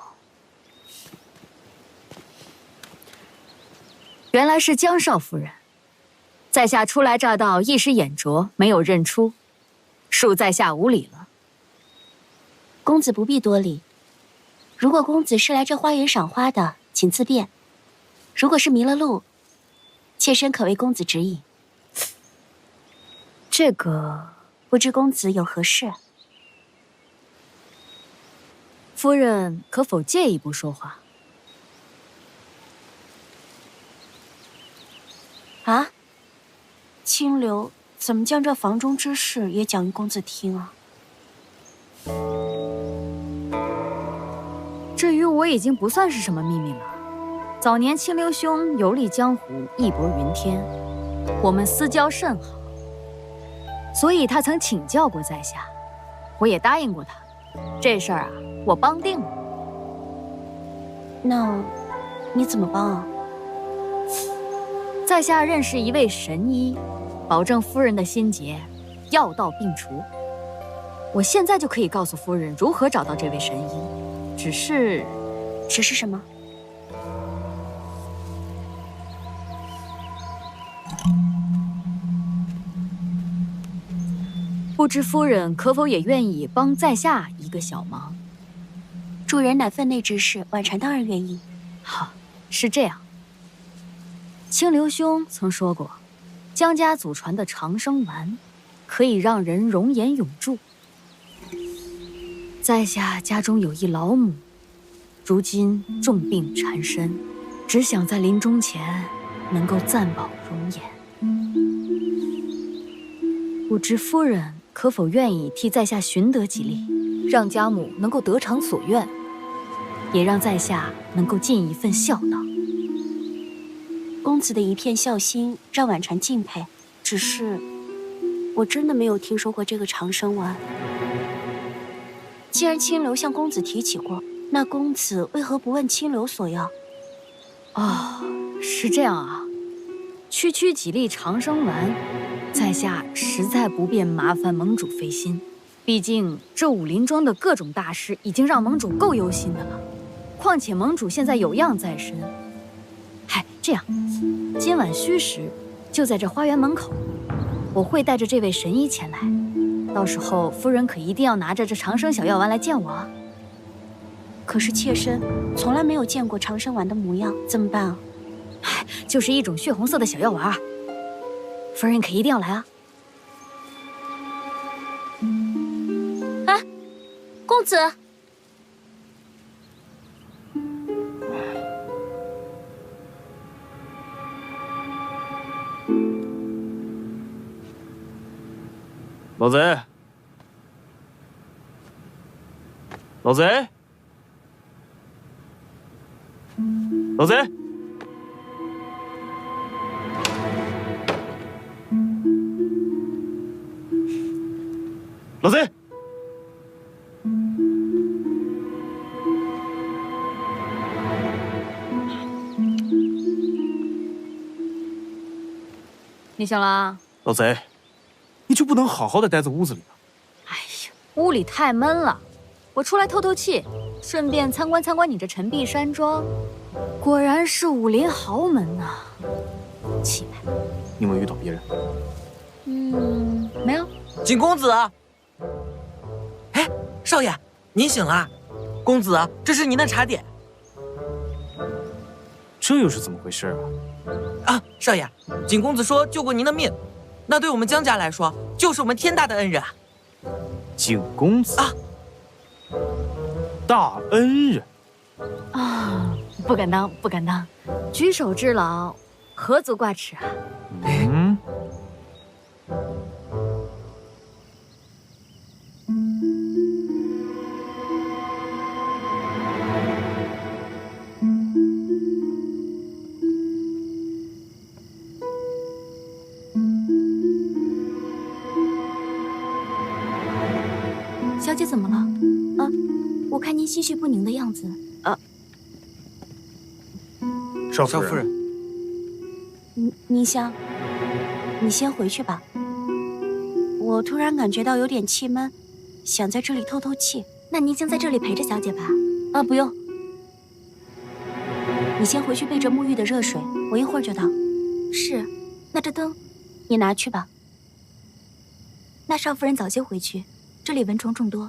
原来是江少夫人。在下初来乍到，一时眼拙，没有认出，恕在下无礼了。公子不必多礼。如果公子是来这花园赏花的，请自便；如果是迷了路，妾身可为公子指引。这个不知公子有何事？夫人可否借一步说话？啊？清流怎么将这房中之事也讲与公子听啊？至于我已经不算是什么秘密了。早年清流兄游历江湖，义薄云天，我们私交甚好，所以他曾请教过在下，我也答应过他。这事儿啊，我帮定了。那你怎么帮啊？在下认识一位神医，保证夫人的心结药到病除。我现在就可以告诉夫人如何找到这位神医，只是什么？不知夫人可否也愿意帮在下一个小忙？助人乃分内之事，婉婵当然愿意。好，是这样。清流兄曾说过，江家祖传的长生丸可以让人容颜永驻。在下家中有一老母，如今重病缠身，只想在临终前能够暂保容颜。不知夫人可否愿意替在下寻得几例，让家母能够得偿所愿，也让在下能够尽一份孝道。公子的一片孝心让婉婵敬佩，只是我真的没有听说过这个长生丸。既然青楼向公子提起过，那公子为何不问青楼所要？哦，是这样啊。区区几粒长生丸，在下实在不便麻烦盟主费心。毕竟这武林庄的各种大事已经让盟主够忧心的了，况且盟主现在有恙在身。嗨，这样，今晚戌时就在这花园门口，我会带着这位神医前来。到时候夫人可一定要拿着这长生小药丸来见我啊。可是妾身从来没有见过长生丸的模样，怎么办啊？就是一种血红色的小药丸，夫人可一定要来啊。哎，公子。老贼，老贼，老贼，老贼！你醒了？老贼，你就不能好好的待在屋子里吗？哎呀，屋里太闷了，我出来透透气，顺便参观参观你这陈璧山庄。果然是武林豪门呐，气派。你有没有遇到别人？没有。景公子，哎，少爷，您醒了。公子，这是您的茶点。这又是怎么回事啊？啊，少爷，景公子说救过您的命，那对我们江家来说，就是我们天大的恩人啊。景公子啊，大恩人啊，不敢当，不敢当，举手之劳，何足挂齿啊。小姐怎么了？啊，我看您心绪不宁的样子。啊，少夫人，宁香，你先回去吧。我突然感觉到有点气闷，想在这里透透气。那您先在这里陪着小姐吧。啊，不用，你先回去备着沐浴的热水，我一会儿就到。是，那这灯，你拿去吧。那少夫人早些回去。这里蚊虫众多。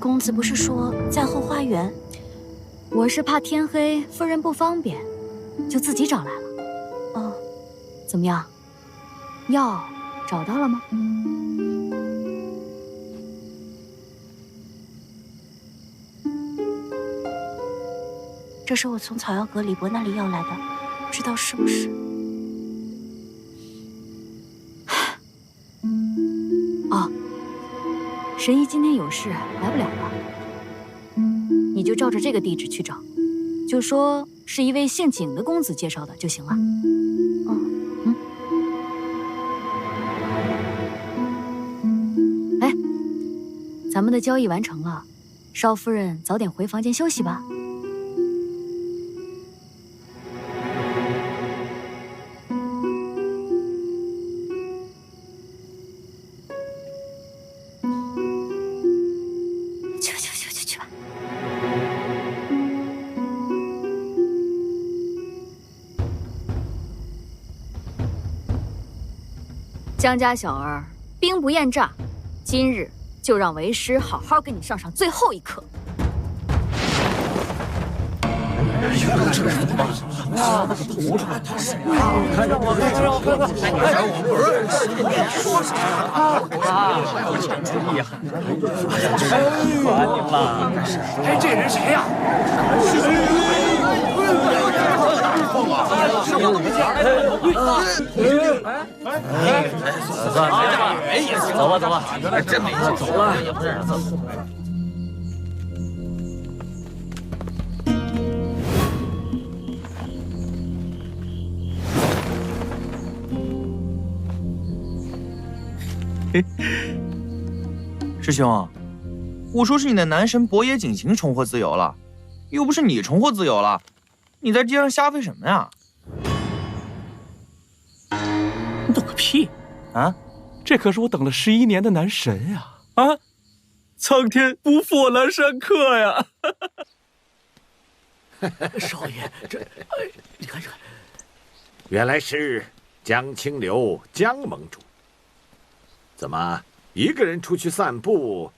公子不是说在后花园？我是怕天黑，夫人不方便，就自己找来了。哦，怎么样？药找到了吗？这是我从草药阁李伯那里要来的，不知道是不是？哦，神医今天有事来不了了，你就照着这个地址去找。就说是一位姓景的公子介绍的就行了。哎，咱们的交易完成了，少夫人早点回房间休息吧。去吧。江家小儿，兵不厌诈，今日就让为师好好给你上上最后一课。哇，头发他谁啊？看着我，看着我，我不认识你，说啥啊？我请注意啊！可您了，哎，这人谁呀？走吧走吧，原来真没走了，也不认识字。师兄，我说是你的男神博野景行重获自由了，又不是你重获自由了，你在街上瞎飞什么呀？你懂个屁啊！这可是我等了11年的男神呀！啊，苍天不负我南山客呀！少爷，你看这，原来是江清流江盟主。怎么一个人出去散步，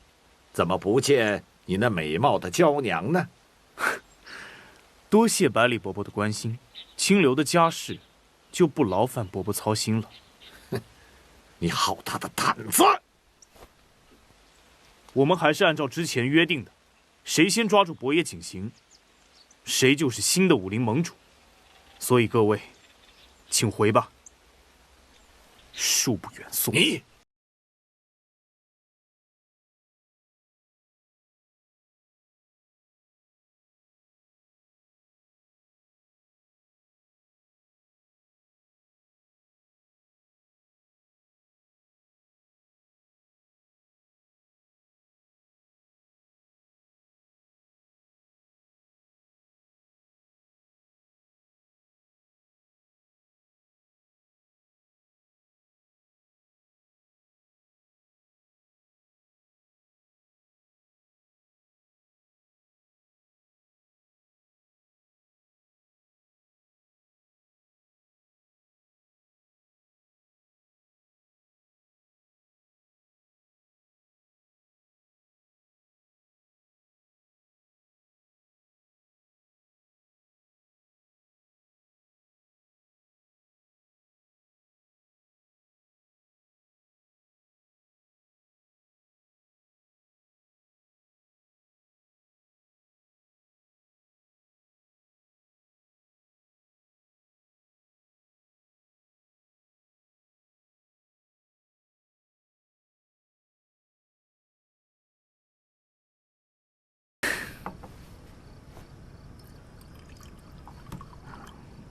怎么不见你那美貌的娇娘呢？多谢百里伯伯的关心，清流的家事就不劳烦伯伯操心了。哼，你好大的胆子！我们还是按照之前约定的，谁先抓住博野景行，谁就是新的武林盟主。所以各位，请回吧。恕不远送。你。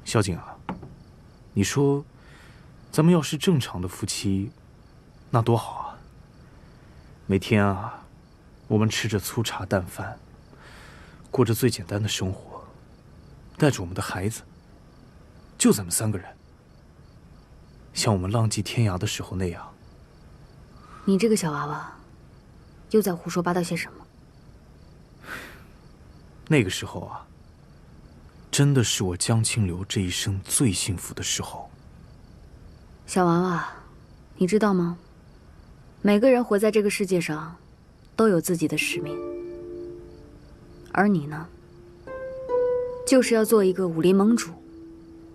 萧景啊，你说，咱们要是正常的夫妻，那多好啊！每天啊，我们吃着粗茶淡饭，过着最简单的生活，带着我们的孩子，就咱们3个人，像我们浪迹天涯的时候那样。你这个小娃娃，又在胡说八道些什么？那个时候啊，真的是我江清流这一生最幸福的时候。小娃娃，你知道吗？每个人活在这个世界上，都有自己的使命。而你呢，就是要做一个武林盟主，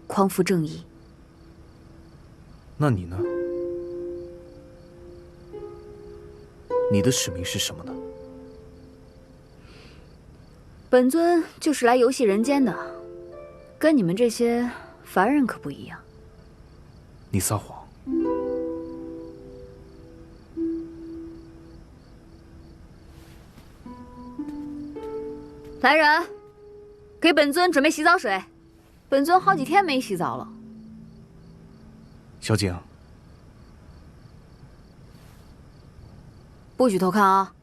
匡扶正义。那你呢？你的使命是什么呢？本尊就是来游戏人间的，跟你们这些凡人可不一样。你撒谎！来人，给本尊准备洗澡水，本尊好几天没洗澡了。小景，不许偷看啊！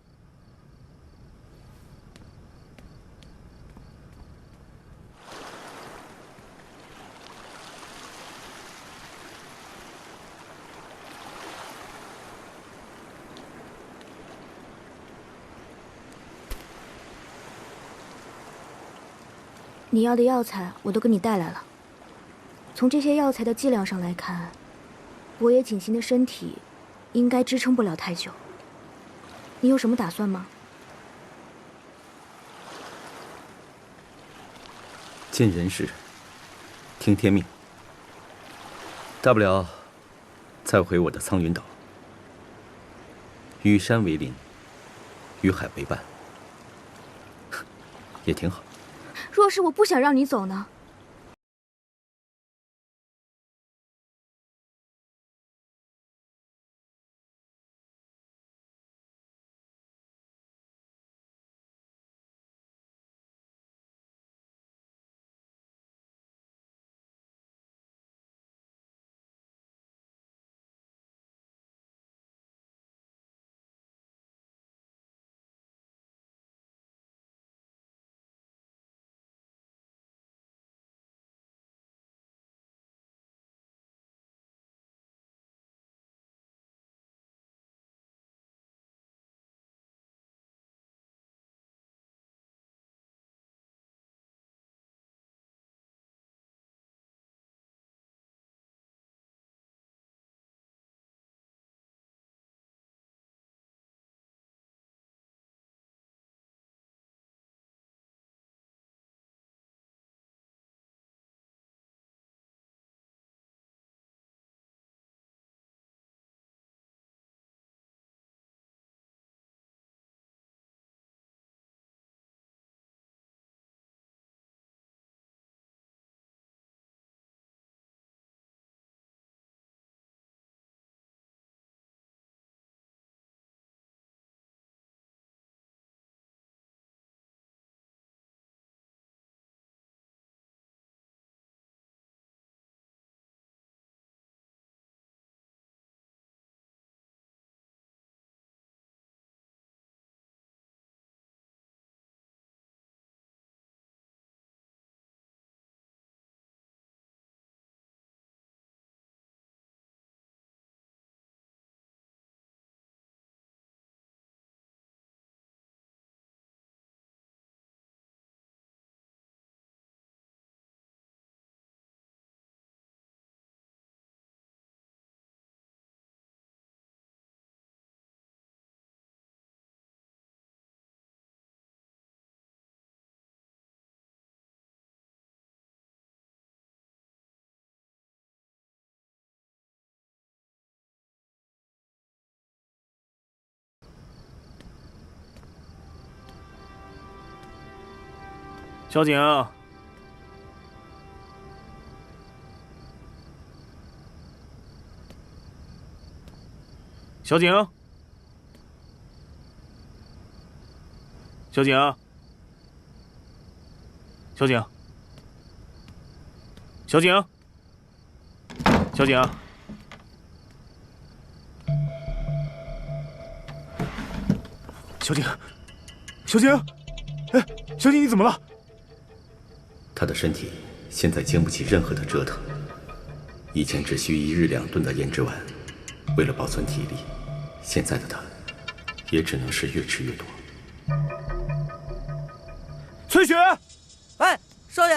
你要的药材我都给你带来了。从这些药材的剂量上来看，博野景行的身体应该支撑不了太久。你有什么打算吗？尽人事，听天命。大不了再回我的苍云岛，与山为邻，与海为伴，也挺好。若是我不想让你走呢？小景，小景，小景，小景，小景，小景，小景，小景，哎，小景，你怎么了？他的身体现在经不起任何的折腾，以前只需1日2顿的胭脂丸，为了保存体力，现在的他也只能是越吃越多。翠雪，哎，少爷，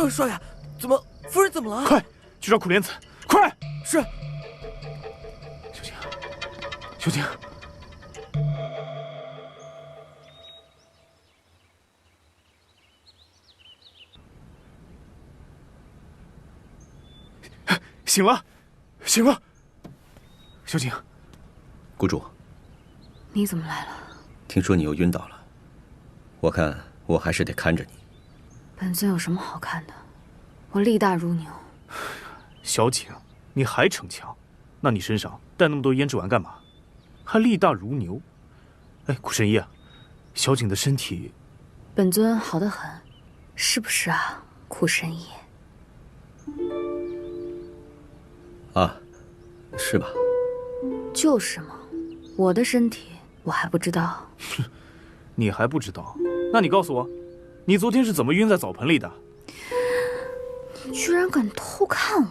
少爷，怎么夫人怎么了？快去找苦莲子，快！是。小景，小景。醒了，醒了，小景。谷主，你怎么来了？听说你又晕倒了，我看我还是得看着你。本尊有什么好看的？我力大如牛。小景，你还逞强？那你身上带那么多胭脂丸干嘛？还力大如牛？哎，苦神医啊，小景的身体本尊好得很，是不是啊，苦神爷？啊，是吧？就是嘛，我的身体我还不知道。你还不知道？那你告诉我，你昨天是怎么晕在澡盆里的？你居然敢偷看我！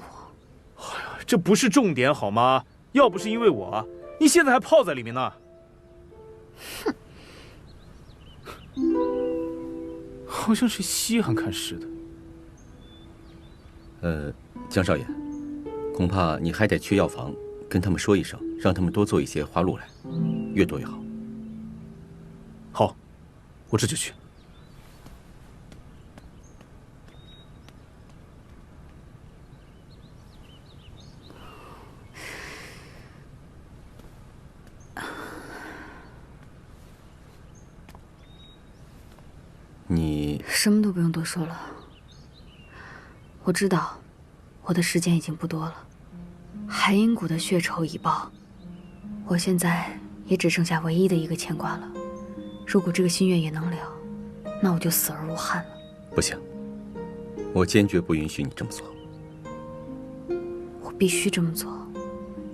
这不是重点好吗？要不是因为我，你现在还泡在里面呢。哼，好像是稀罕看似的。江少爷，恐怕你还得去药房跟他们说一声，让他们多做一些花露来，越多越好。好，我这就去。你什么都不用多说了。我知道，我的时间已经不多了。海阴谷的血仇已报，我现在也只剩下唯一的一个牵挂了。如果这个心愿也能了，那我就死而无憾了。不行，我坚决不允许你这么做。我必须这么做，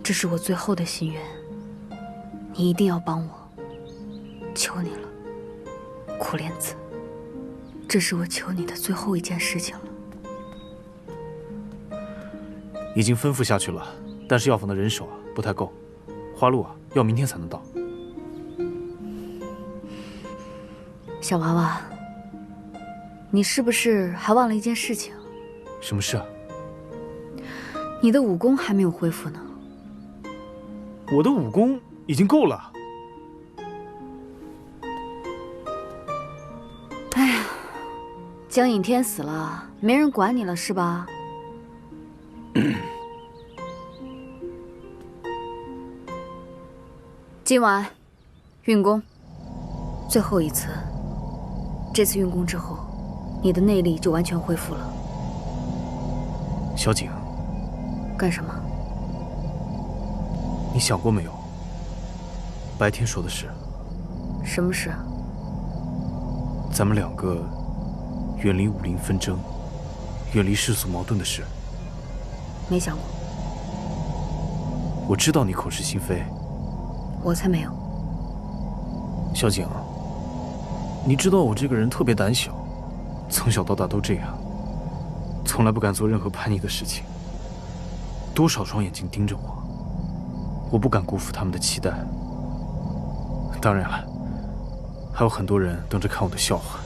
这是我最后的心愿。你一定要帮我，求你了，苦莲子。这是我求你的最后一件事情了。已经吩咐下去了，但是药房的人手啊不太够，花露啊要明天才能到。小娃娃，你是不是还忘了一件事情？什么事啊？你的武功还没有恢复呢。我的武功已经够了。哎呀，江隐天死了，没人管你了是吧？今晚运功，最后一次。这次运功之后，你的内力就完全恢复了。小景，干什么？你想过没有？白天说的事。什么事啊？咱们两个远离武林纷争，远离世俗矛盾的事。没想过。我知道你口是心非。我才没有。小景，你知道我这个人特别胆小，从小到大都这样，从来不敢做任何叛逆的事情。多少双眼睛盯着我，我不敢辜负他们的期待。当然了，还有很多人等着看我的笑话。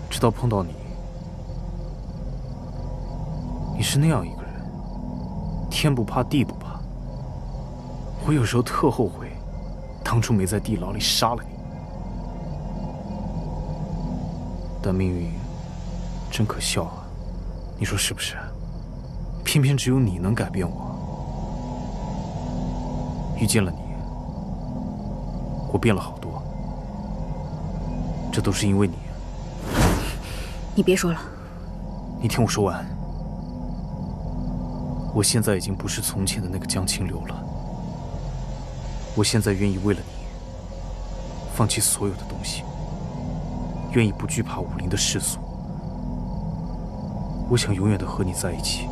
直到碰到你，你是那样一个人，天不怕地不怕。我有时候特后悔，当初没在地牢里杀了你。但命运真可笑啊，你说是不是？偏偏只有你能改变我。遇见了你，我变了好多。这都是因为你。你别说了。你听我说完。我现在已经不是从前的那个江清流了。我现在愿意为了你，放弃所有的东西，愿意不惧怕武林的世俗。我想永远的和你在一起，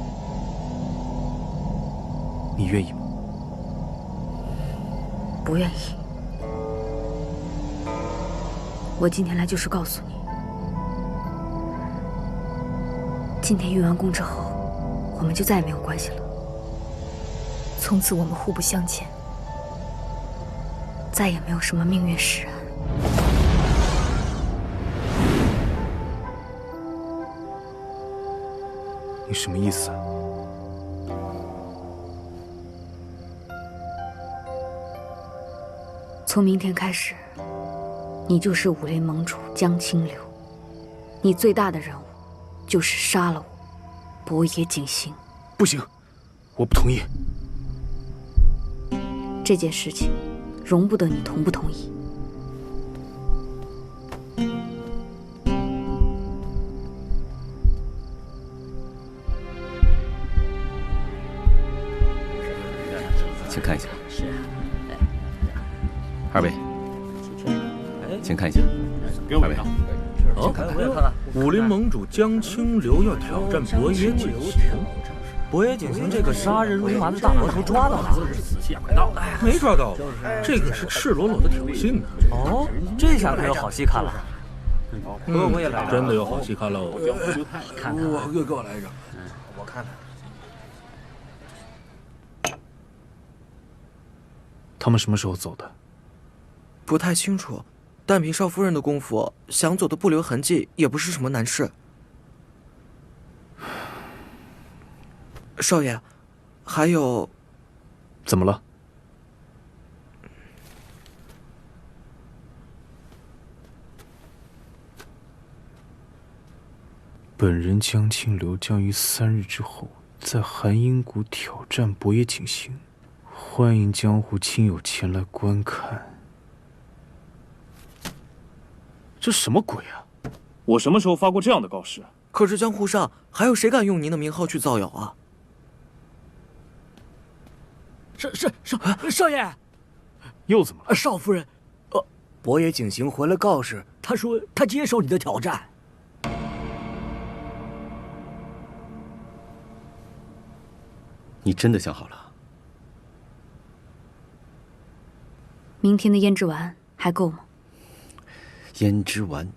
你愿意吗？不愿意。我今天来就是告诉你，今天运完功之后，我们就再也没有关系了。从此我们互不相欠。再也没有什么命运使然。你什么意思啊？从明天开始，你就是武林盟主江清流。你最大的任务就是杀了我，博野景行。不行，我不同意。这件事情容不得你同不同意。请看一下，二位，先看一下。给我一张。哦，我也看看。武林盟主江清流要挑战博野景行。博野景行这个杀人如麻的大魔头抓到了？没抓到，这个是赤裸裸的挑衅呢。哦，这下可有好戏看了。我也来，真的有好戏看喽！我给我来一张，我看看。他们什么时候走的？不太清楚，但凭少夫人的功夫，想走的不留痕迹也不是什么难事。少爷，还有，怎么了？本人江清流将于3日之后在寒阴谷挑战博野景行，欢迎江湖亲友前来观看。这什么鬼啊！我什么时候发过这样的告示？可是江湖上还有谁敢用您的名号去造谣啊？少爷，又怎么了？少夫人，博野景行回了告示，他说他接受你的挑战。你真的想好了？明天的胭脂丸还够吗？胭脂丸，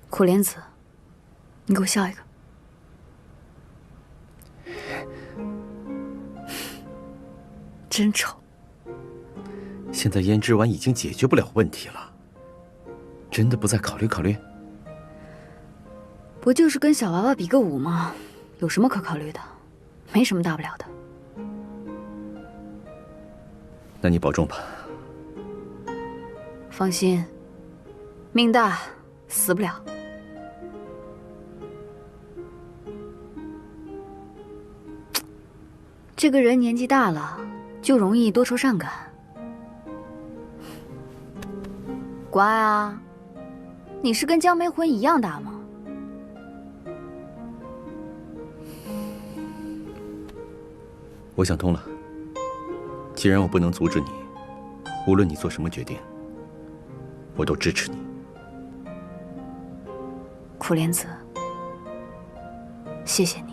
苦莲子，你给我笑一个。真丑。现在胭脂丸已经解决不了问题了，真的不再考虑考虑？不就是跟小娃娃比个武吗？有什么可考虑的？没什么大不了的。那你保重吧。放心，命大，死不了。这个人年纪大了，就容易多愁善感。乖啊，你是跟江梅魂一样大吗？我想通了，既然我不能阻止你，无论你做什么决定，我都支持你。苦莲子，谢谢你。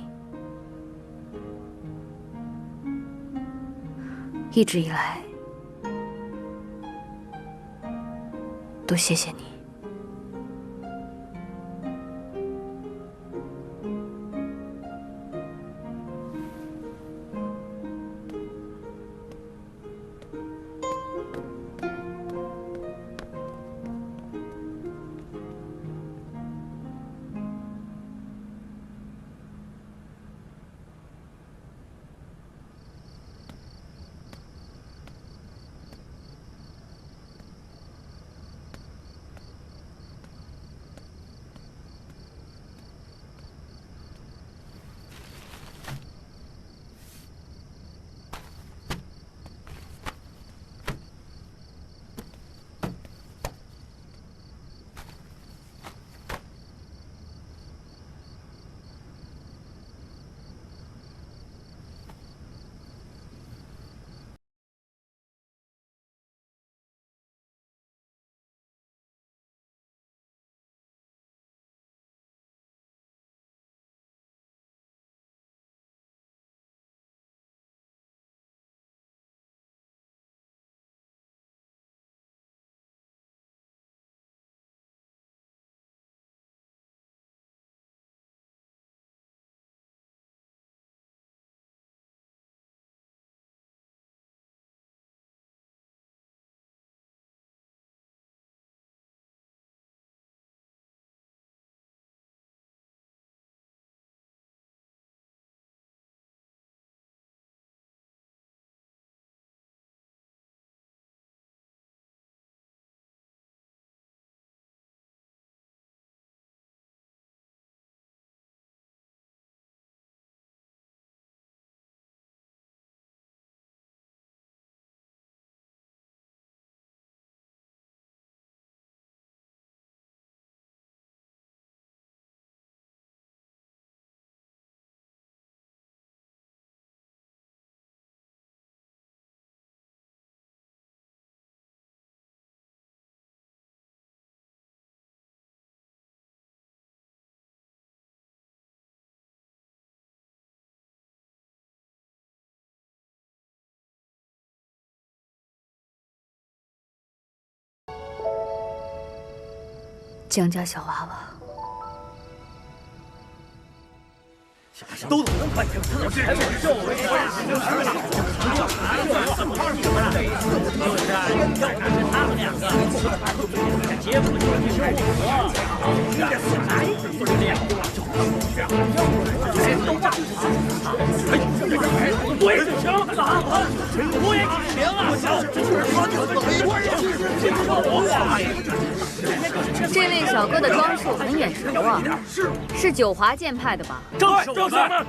一直以来，都谢谢你。江家小娃娃。 都走，快！我也行，我也行啊！这位小哥的装束很眼熟啊，是九华剑派的吧？正是我们。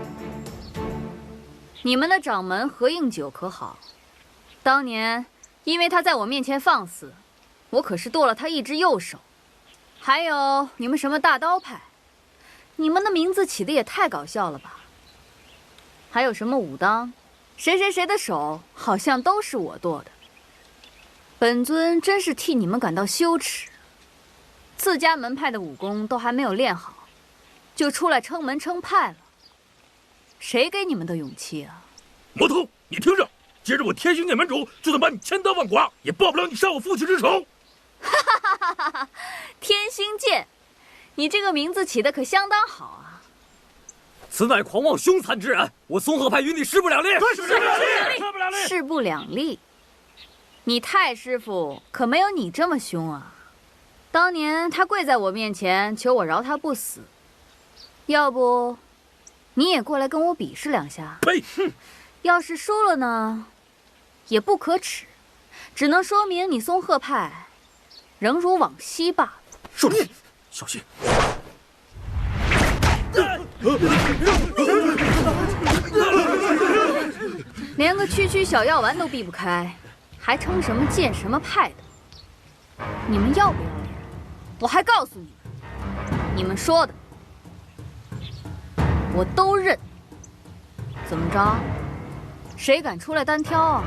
你们的掌门何应九可好？当年因为他在我面前放肆，我可是剁了他一只右手。还有你们什么大刀派，你们的名字起的也太搞笑了吧？还有什么武当，谁的手好像都是我剁的。本尊真是替你们感到羞耻，自家门派的武功都还没有练好，就出来称门称派了。 谁给你们的勇气啊？魔头，你听着，接着我天星剑门主就算把你千刀万剐，也报不了你杀我父亲之仇。哈哈哈哈哈！天星剑，你这个名字起的可相当好啊！此乃狂妄凶残之人，我松鹤派与你势不两立。势不两立。你太师傅可没有你这么凶啊！当年他跪在我面前求我饶他不死，要不？ 你也过来跟我比试两下？要是输了呢，也不可耻，只能说明你松鹤派仍如往昔罢了。少主，小心！连个区小药丸都避不开，还称什么剑什么派的？你们要不要脸？我还告诉你们，你们说的。 我都认，怎么着？谁敢出来单挑啊？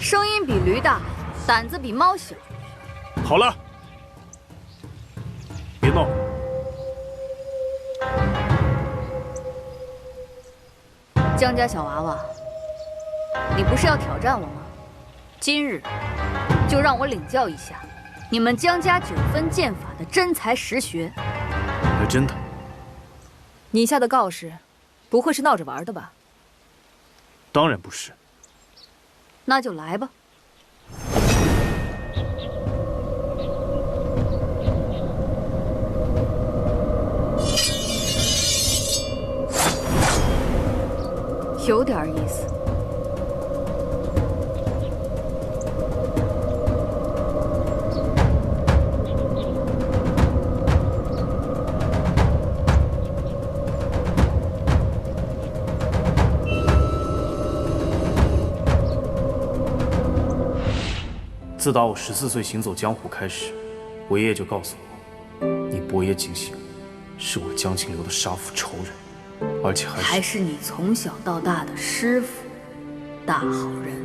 声音比驴大，胆子比猫小。好了，别闹。江家小娃娃，你不是要挑战我吗？今日就让我领教一下。 你们江家9分剑法的真才实学，还真的？你下的告示，不会是闹着玩的吧？当然不是。那就来吧。有点意思。 自打我14岁行走江湖开始，我爷爷就告诉我，你波野景行是我江清流的杀父仇人，而且还是你从小到大的师傅，大好人。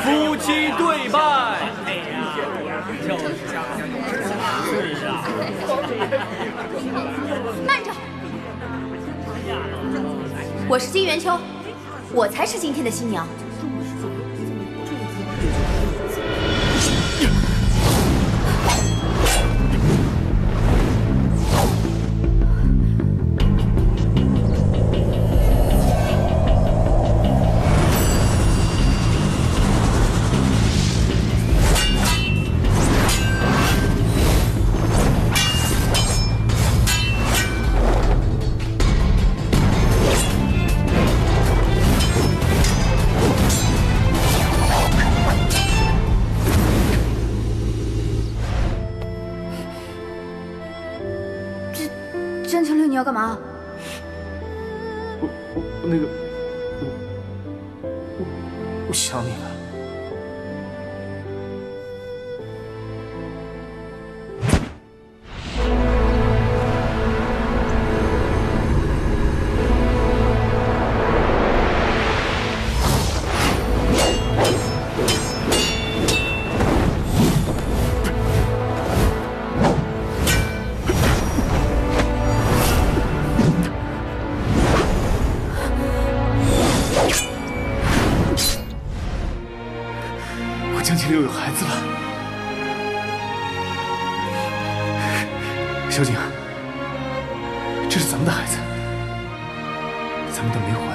夫妻对拜。慢着！我是金元秋，我才是今天的新娘。干嘛？我想你了。江青流有孩子了，小景，这是咱们的孩子，咱们的没魂。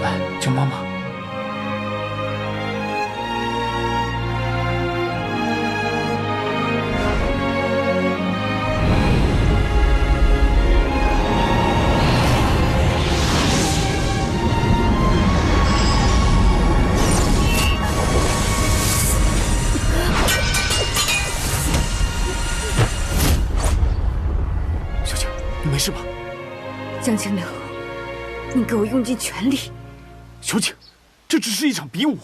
来，叫妈妈。没事吧，江清流？你给我用尽全力。小景，这只是一场比武。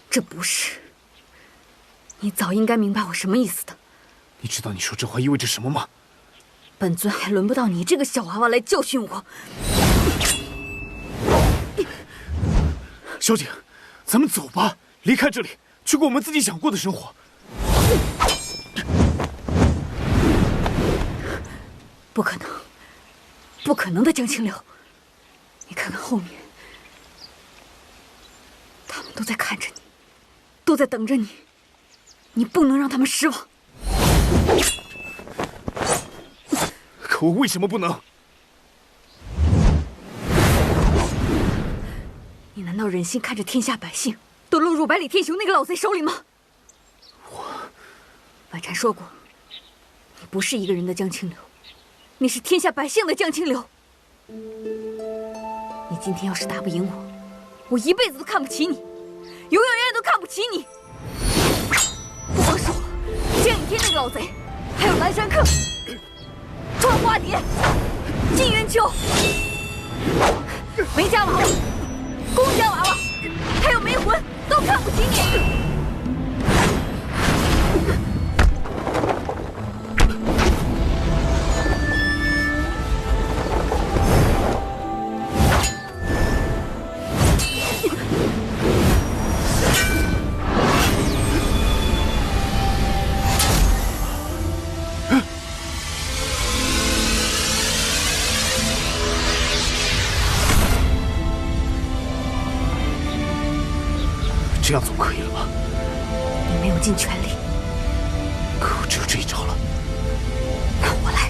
这不是。你早应该明白我什么意思的。你知道你说这话意味着什么吗？本尊还轮不到你这个小娃娃来教训我。小景，咱们走吧，离开这里，去过我们自己想过的生活。不可能，不可能的，江清流！你看看后面，他们都在看着你，都在等着你，你不能让他们失望。可我为什么不能？你难道忍心看着天下百姓都落入百里天雄那个老贼手里吗？婉禅说过，你不是一个人的江清流。你是天下百姓的江清流。你今天要是打不赢我，我一辈子都看不起你，永远都看不起你。不光是我，江影天那个老贼，还有南山客、川花蝶、金元秋、梅家娃娃、宫家娃娃，还有梅魂，都看不起你。这样总可以了吧？你没有尽全力，可我只有这一招了。让我来。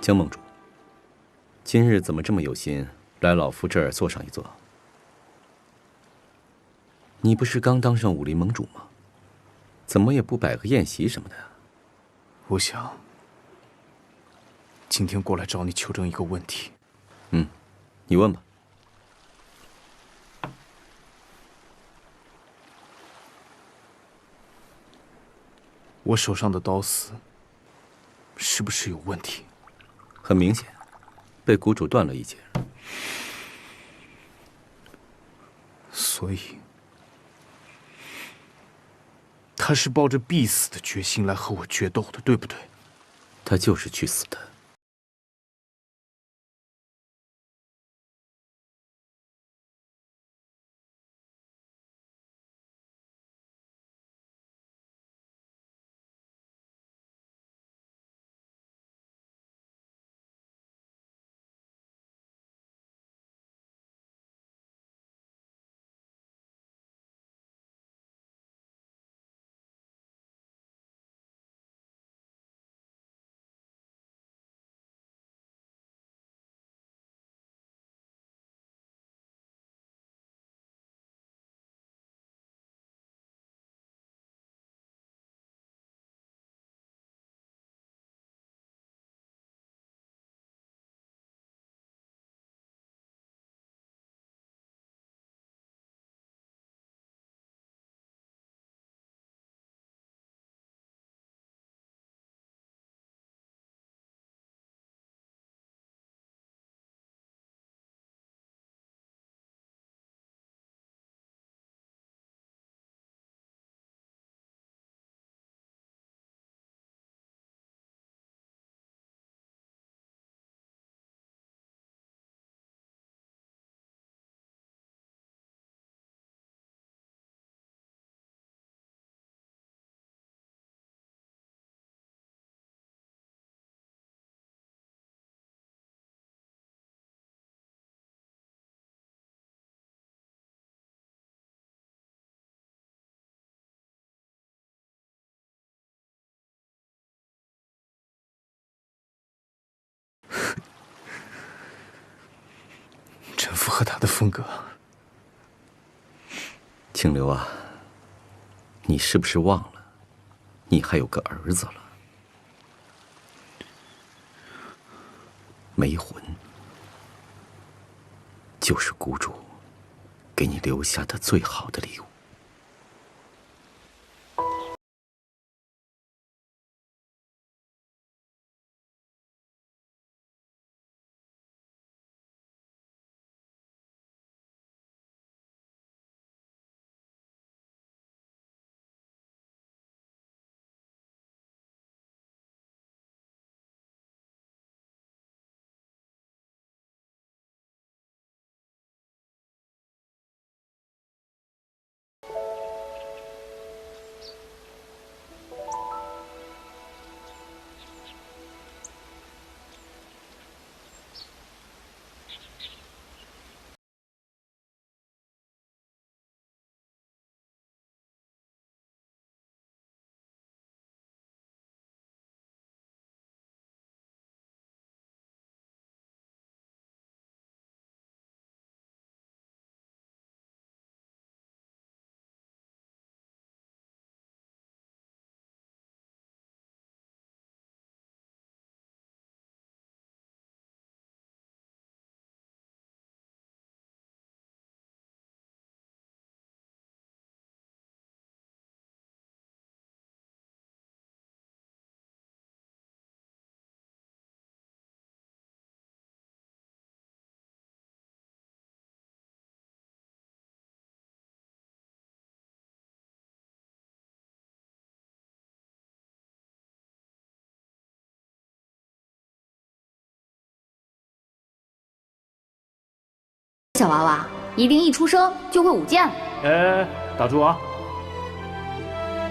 江梦主，今日怎么这么有心来老夫这儿坐上一坐？你不是刚当上武林盟主吗？怎么也不摆个宴席什么的呀？我想今天过来找你求证一个问题。你问吧。我手上的刀丝是不是有问题？很明显，被谷主断了一截。所以，他是抱着必死的决心来和我决斗的，对不对？他就是去死的。真符合他的风格。清流啊，你是不是忘了，你还有个儿子了？没魂，就是谷主给你留下的最好的礼物。小娃娃一定一出生就会舞剑。哎，打住啊！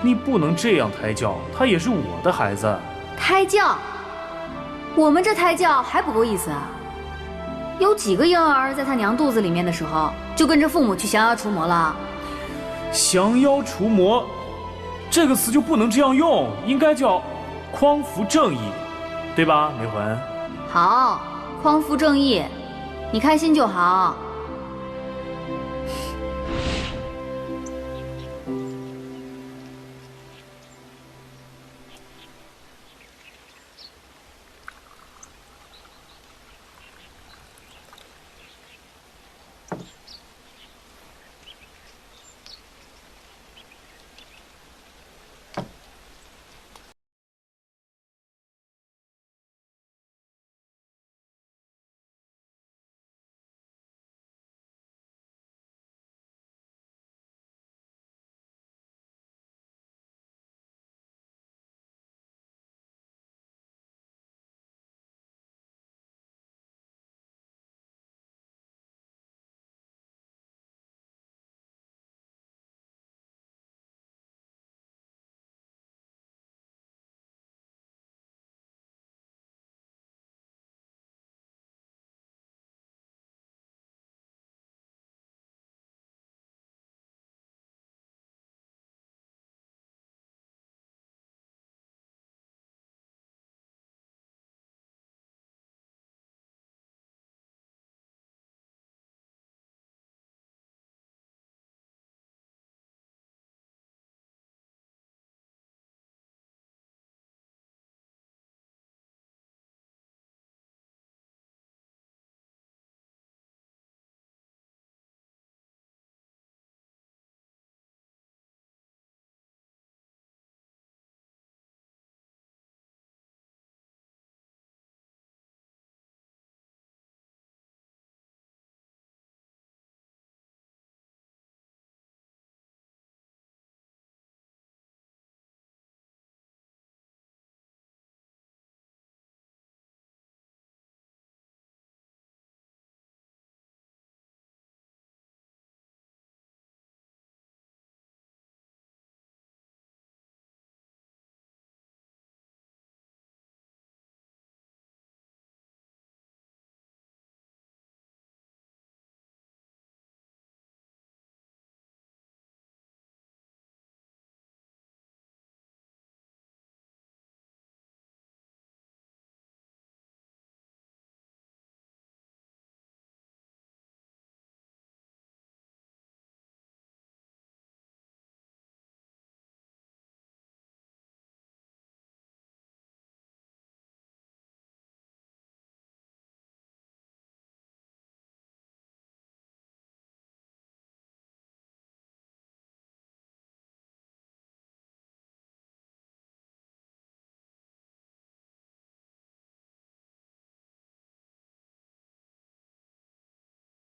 你不能这样胎教，他也是我的孩子。胎教？我们这胎教还不够意思啊！有几个婴儿在他娘肚子里面的时候，就跟着父母去降妖除魔了？降妖除魔这个词就不能这样用，应该叫匡扶正义，对吧，梅魂？好，匡扶正义，你开心就好。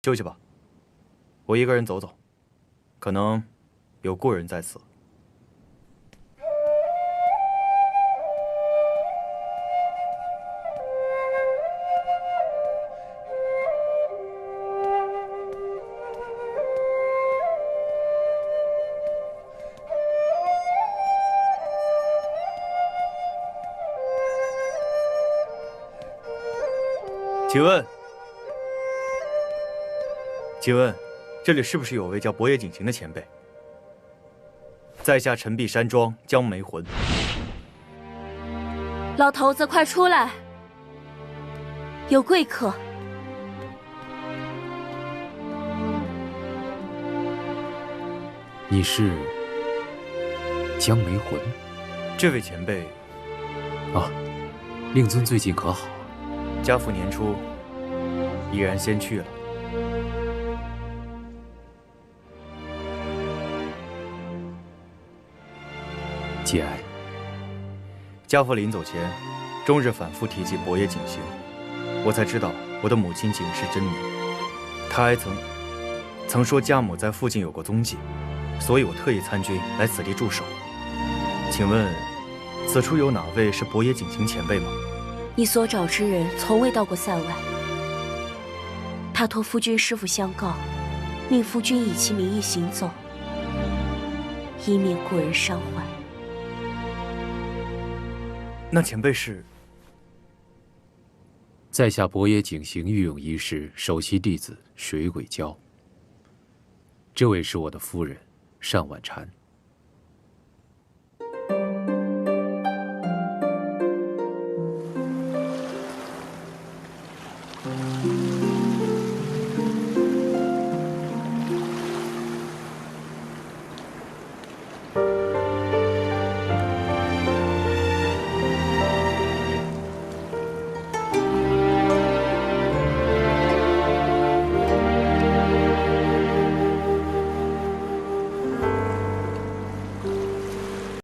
休息吧，我一个人走走，可能有故人在此。请问，这里是不是有位叫博野景行的前辈？在下陈璧山庄江梅魂。老头子，快出来！有贵客。你是江梅魂？这位前辈，啊，令尊最近可好？家父年初已然先去了。节哀。家父临走前，终日反复提及博野景行，我才知道我的母亲景氏真名。他还曾说家母在附近有过踪迹，所以我特意参军来此地驻守。请问，此处有哪位是博野景行前辈吗？你所找之人从未到过塞外。他托夫君师傅相告，命夫君以其名义行走，以免故人伤怀。那前辈是？在下博野景行御用医师首席弟子水鬼蛟。这位是我的夫人单婉婵。了。